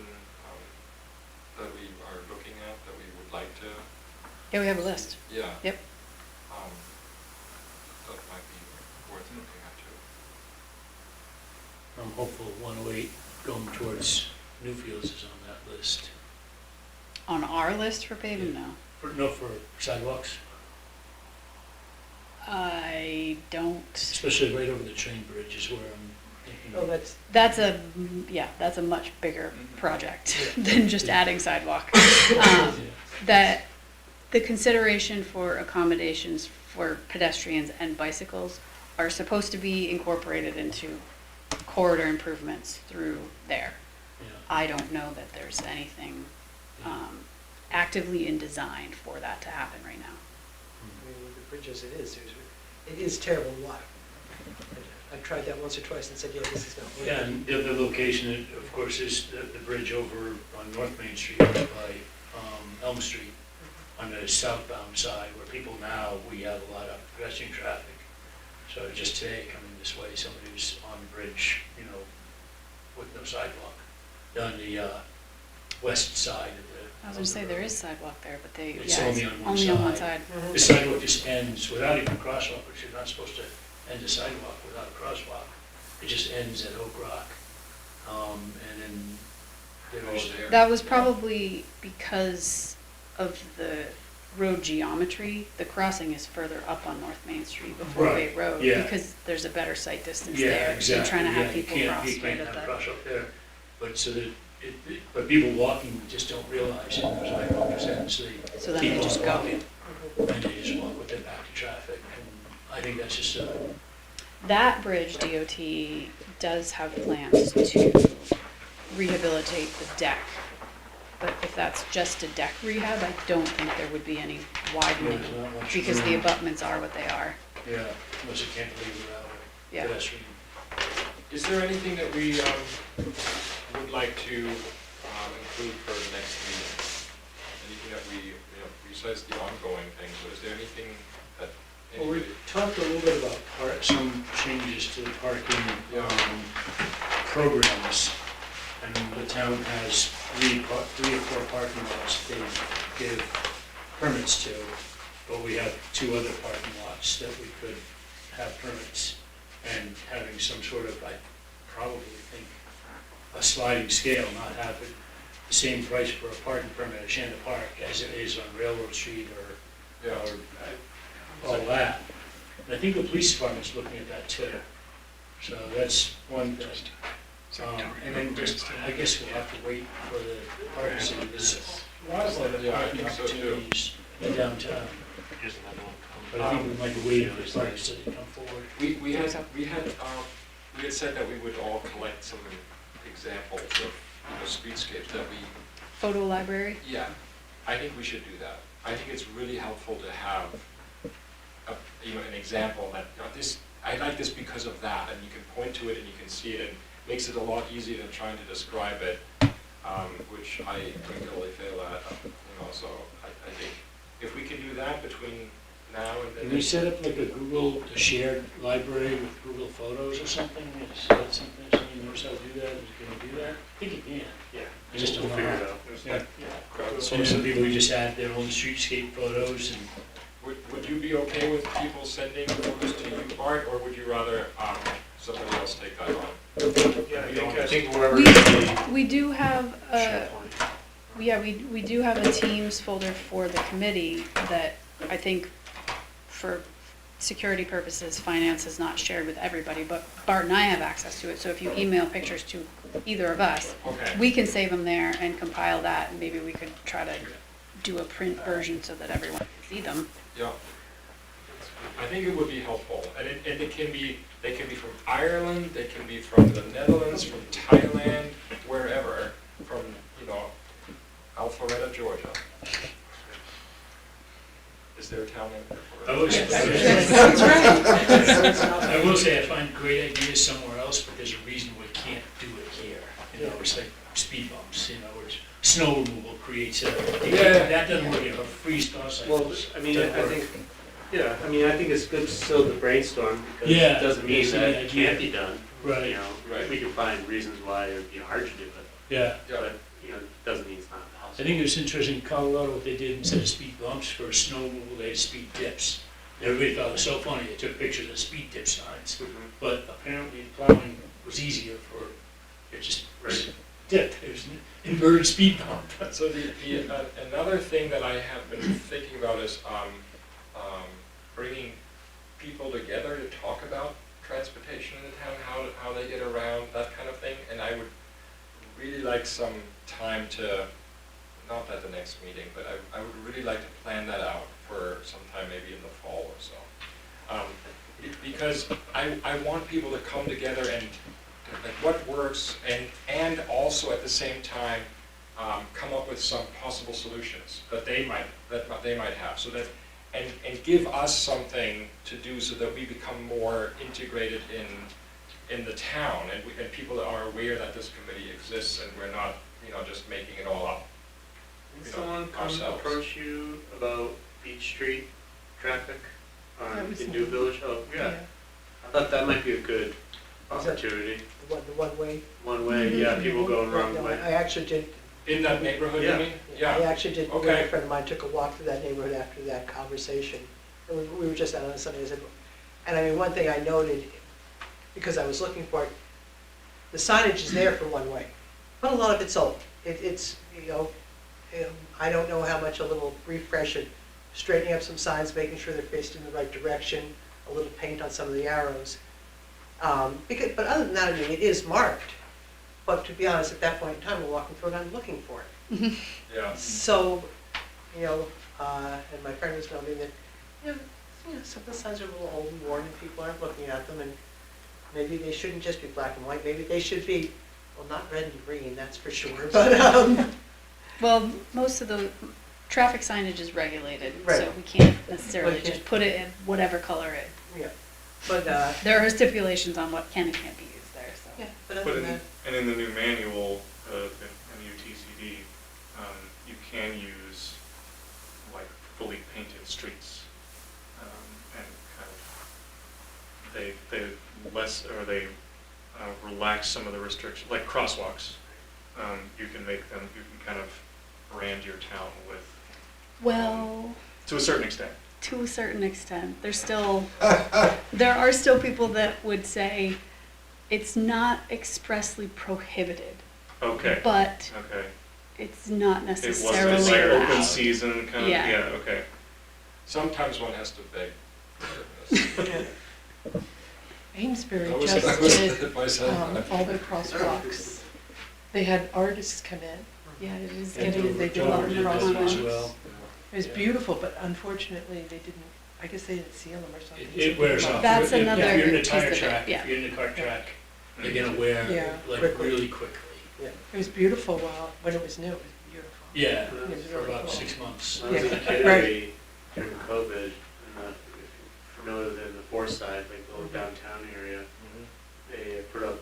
that we are looking at, that we would like to? Yeah, we have a list. Yeah. Yep. That might be worth looking at too. I'm hopeful 108 going towards Newfields is on that list. On our list for paving, no. For sidewalks, I don't, especially right over the train bridge is where I'm Oh, thinking. that's a much bigger project Yeah. than just adding sidewalk. That the consideration for accommodations for pedestrians and bicycles are supposed to be incorporated into corridor improvements through there. Yeah. I don't know that there's anything actively in design for that to happen right now. I mean, with the bridge as it is terrible water. I've tried that once or twice and said, yeah, this is not working. Yeah, and the other location, of course, is the bridge over on North Main Street by Elm Street on the southbound side, where people now, we have a lot of pedestrian traffic. So just today, coming this way, somebody was on the bridge, you know, with no sidewalk, on the west side of the. I was gonna say, there is sidewalk there, but It's yeah, only it's on one only on one side. side. The sidewalk just ends without even a crosswalk, which you're not supposed to end a sidewalk without a crosswalk. It just ends at Oak Rock. And then there's. That was probably because of the road geometry. The crossing is further up on North Main Street before Bay Right, Road, yeah. because there's a better sight distance Yeah, there. exactly. You're trying to have Yeah, people you cross can't right at have that. cross up there. But so that, but people walking just don't realize it, there's like what percent, so So then they they keep just on go. walking. And they just walk with their back to traffic. And I think that's just That bridge, DOT does have plans to rehabilitate the deck. But if that's just a deck rehab, I don't think there would be any widening, There's not much because the room. abutments are what they are. yeah, unless you can't believe without a Yeah. pedestrian. Is there anything that we would like to include for the next meeting? Anything that we, besides the ongoing things, but is there anything that Well, we anybody? talked a little bit about some changes to the parking programs. And the town has three or four parking lots they give permits to, but we have two other parking lots that we could have permits. And having some sort of, I probably think, a sliding scale, not have it the same price for a parking permit at Shanda Park as it is on Railroad Street or all that. And I think the police department's looking at that too. So that's one thing. And then just, I guess we'll have to wait for the parking city. There's a lot of other Yeah, I parking think so, too. opportunities in downtown. But I think we might wait for the parking city to come forward. We had said that we would all collect some examples of, streetscapes that we. Photo library? Yeah, I think we should do that. I think it's really helpful to have an example that, this, I like this because of that, and you can point to it and you can see it, and makes it a lot easier than trying to describe it, which I regularly fail at, so I think if we can do that between now and then. Can we set up like a shared library with Google Photos or something? Is that something, somebody knows how to do that? Can you do that? I think you can. Yeah. I just don't know Figure how. it out. Yeah. So some people who just add their own streetscape photos and. Would you be okay with people sending photos to you, Bart, or would you rather somebody else take that on? Yeah, I think wherever. We do have we do have a Teams folder for the committee that I think for security purposes, finance is not shared with everybody, but Bart and I have access to it, so if you email pictures to either of us, Okay. we can save them there and compile that, and maybe we could try to do a print version so that everyone can see them. Yeah. I think it would be helpful, and they can be from Ireland, they can be from the Netherlands, from Thailand, wherever, from, Alpharetta, Georgia. Is there a town in I will say, That's right. I will say I find great ideas somewhere else, but there's a reason we can't do it here. It's like speed bumps, or snow removal creates that doesn't work, a freeze thaw cycle. Well, I mean, I think, I think it's good still to brainstorm, because Yeah, it doesn't mean that's the that it idea. can't be done. Right. Right. We can find reasons why it would be hard to do it, Yeah. Yeah. but, it doesn't mean it's not I possible. think it was interesting in Colorado, what they did, instead of speed bumps for snow removal, they had speed dips. Everybody thought it was so funny, they took pictures of speed dip signs, but apparently plowing was easier for, it just, Right. dip, there's an inverted speed bump. So another thing that I have been thinking about is bringing people together to talk about transportation in the town, how they get around, that kind of thing. And I would really like some time to, not at the next meeting, but I would really like to plan that out for sometime maybe in the fall or so. Because I want people to come together and like what works, and also at the same time come up with some possible solutions that they might have, so that and give us something to do so that we become more integrated in the town, and people are aware that this committee exists and we're not just making it all up. Did someone come approach you about Beach Street traffic in New Village? Oh, yeah. I thought that might be a good opportunity. The one-way. One way, yeah, people going the wrong way. I actually did. In that neighborhood, Yeah. you mean? I actually did. Okay. A friend of mine took a walk through that neighborhood after that conversation. And we were just out on Sunday, and I mean, one thing I noted, because I was looking for it, the signage is there for one way, but a lot of it's old. It's, I don't know how much a little refresh and straightening up some signs, making sure they're faced in the right direction, a little paint on some of the arrows. But other than that, I mean, it is marked. But to be honest, at that point in time, we're walking through it, I'm looking for it. Yeah. So, and my friend was telling me that, some of the signs are a little old and worn and people aren't looking at them, and maybe they shouldn't just be black and white, maybe they should be, well, not red and green, that's for sure, but, Well, most of the traffic signage is regulated, so Right. we can't necessarily Okay. just put it in whatever color it. yeah, but, There are stipulations on what can and can't be used there, so. yeah, but other But than that, and in the new manual, NUTCD, you can use like fully painted streets, and kind of they relax some of the restrictions, like crosswalks. You can kind of brand your town with, Well, to a certain extent. to a certain extent, there are still people that would say it's not expressly prohibited, Okay. but Okay. it's not It necessarily wasn't like allowed. open season kind of, Yeah. yeah, okay. Sometimes one has to beg. Amesbury I was just did it myself. all the crosswalks. They had artists come in. Yeah, it is And getting, they did Dover a lot of did that as crosswalks. well. It was beautiful, but unfortunately, they didn't, I guess they didn't seal them or something. It wears off. That's If another you're in the piece tire of it, track, yeah. if you're in the cart track, they're gonna wear Yeah, like quickly. really quickly. It was beautiful when it was new, it was beautiful. Yeah, It was for really about cool. 6 months. When I was a Yeah, kid, right. during COVID, if you're familiar with the Forest Side, like the little downtown area, they put up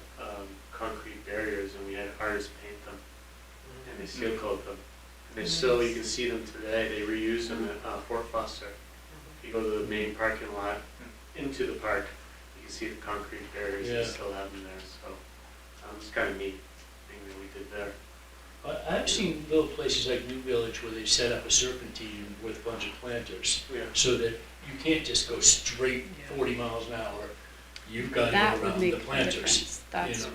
concrete barriers and we had artists paint them and they seal coat them. And they still, you can see them today, they reuse them at Fort Foster. If you go to the main parking lot, into the park, you can see the concrete barriers, they Yeah. still have them there, so it's kind of neat thing that we did there. I've seen little places like New Village where they set up a serpentine with a bunch of planters, Yeah. so that you can't just go straight Yeah. 40 miles an hour. You've got to that go would around make the a planters. difference. That's, know.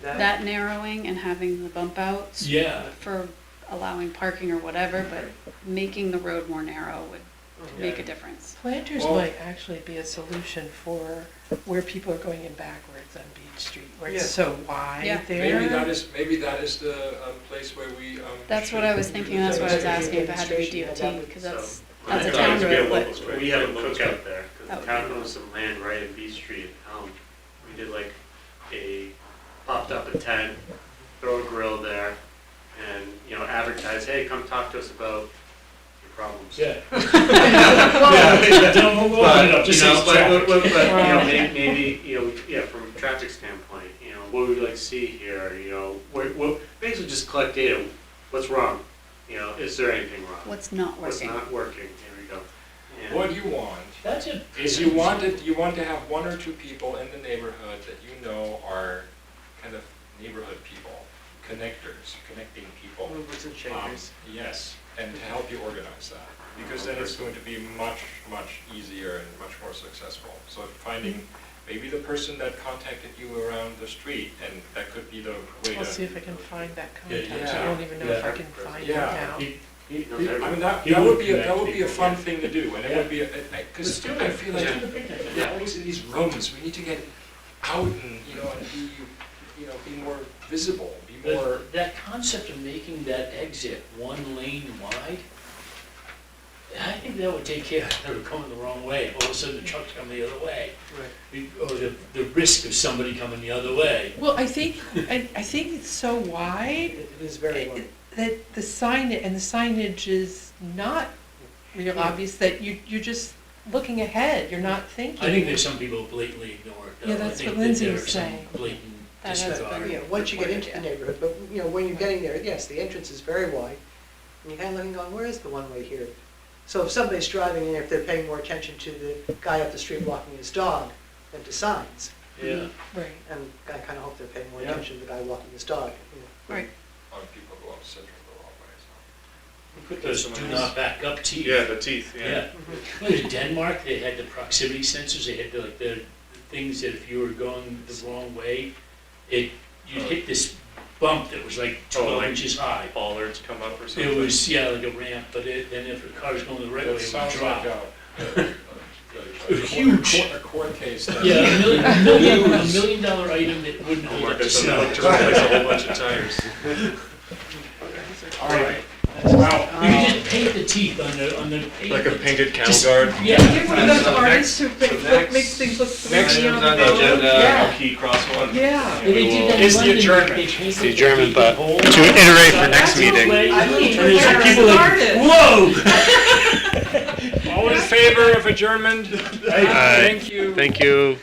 that narrowing and having the bump outs Yeah, for allowing parking or whatever, but making the road more narrow would make a Yeah. difference. Planters Well- might actually be a solution for where people are going in backwards on Beach Street, where Yeah. it's so wide Yeah. there. Maybe that is the place where we. That's what I was thinking, that's why I was asking if it had to be DOT, because that's a I'd town like to be a road, local but street. We have a cookout there, That because would the town be- owns some land right in Beach Street at Elm. We did like popped up a tent, throw a grill there, and, advertise, hey, come talk to us about your problems. yeah. Yeah, don't we'll open it up, just say it's traffic. Maybe, from a traffic standpoint, what would we like to see here, what, basically just collect data, what's wrong? Is there anything wrong? what's not What's working. not working, here we go. And- What you want That's it. is you want to have one or two people in the neighborhood that you know are kind of neighborhood people, connecting people. movers and shakers. Yes, and to help you organize that, because then it's going to be much, much easier and much more successful. So maybe the person that contacted you around the street, and that could be the way I'll to. see if I can find that Yeah, contact. yeah. I don't even know if I can find it Yeah. now. I mean, that would be a fun thing to do, and it would be, because Let's do I it. feel Let's like, do the picnic. yeah, always in these rooms, we need to get out and, and be, be more visible, be more. But that concept of making that exit 1 lane wide, I think that would take care of them coming the wrong way. All of a sudden, the truck's coming the other way. Or the risk of somebody coming the other way. Well, I think it's so wide It is very wide. that the signage is not real obvious, that you're just looking ahead, you're not thinking. I think there's some people blatantly ignore it, though. Yeah, that's I think what Lindsay that was there's some saying. blatant That has disregard. been- Yeah, once you get into the neighborhood, but, when you're getting there, yes, the entrance is very wide, and you're kind of looking, going, where is the one-way here? So if somebody's driving in, if they're paying more attention to the guy up the street walking his dog than to signs, Yeah. Right. and I kind of hope they're paying more Yeah. attention to the guy walking his dog. Right. A lot of people go up Central the wrong way, so. Put those do not back up teeth. Yeah, the teeth, Yeah. Look at Denmark, they had the proximity sensors, they had the things that if you were going the wrong way, you'd hit this bump that was like 12 like inches high. Bollards come up or something. It was, like a ramp, but then if the car was going the right way, That it would sounds drop. like Huge. a court case. that- Yeah, $1 million item that wouldn't Oh hold my up to gosh, snow. just replace a whole bunch of tires. All right. You can just paint the teeth on the pavement. Like a painted cattle Just- guard. Yeah. Give one of those So artists who next- makes things look 3D next on on the road. agenda, Yeah. Key crosswalk. Yeah. They did that in Is the London, adjournment. they painted the adjournment, but hole. to iterate for next That's meeting. okay. I mean, And there's we're people like, artists. whoa! All in favor of adjournment? Thank you. Thank you.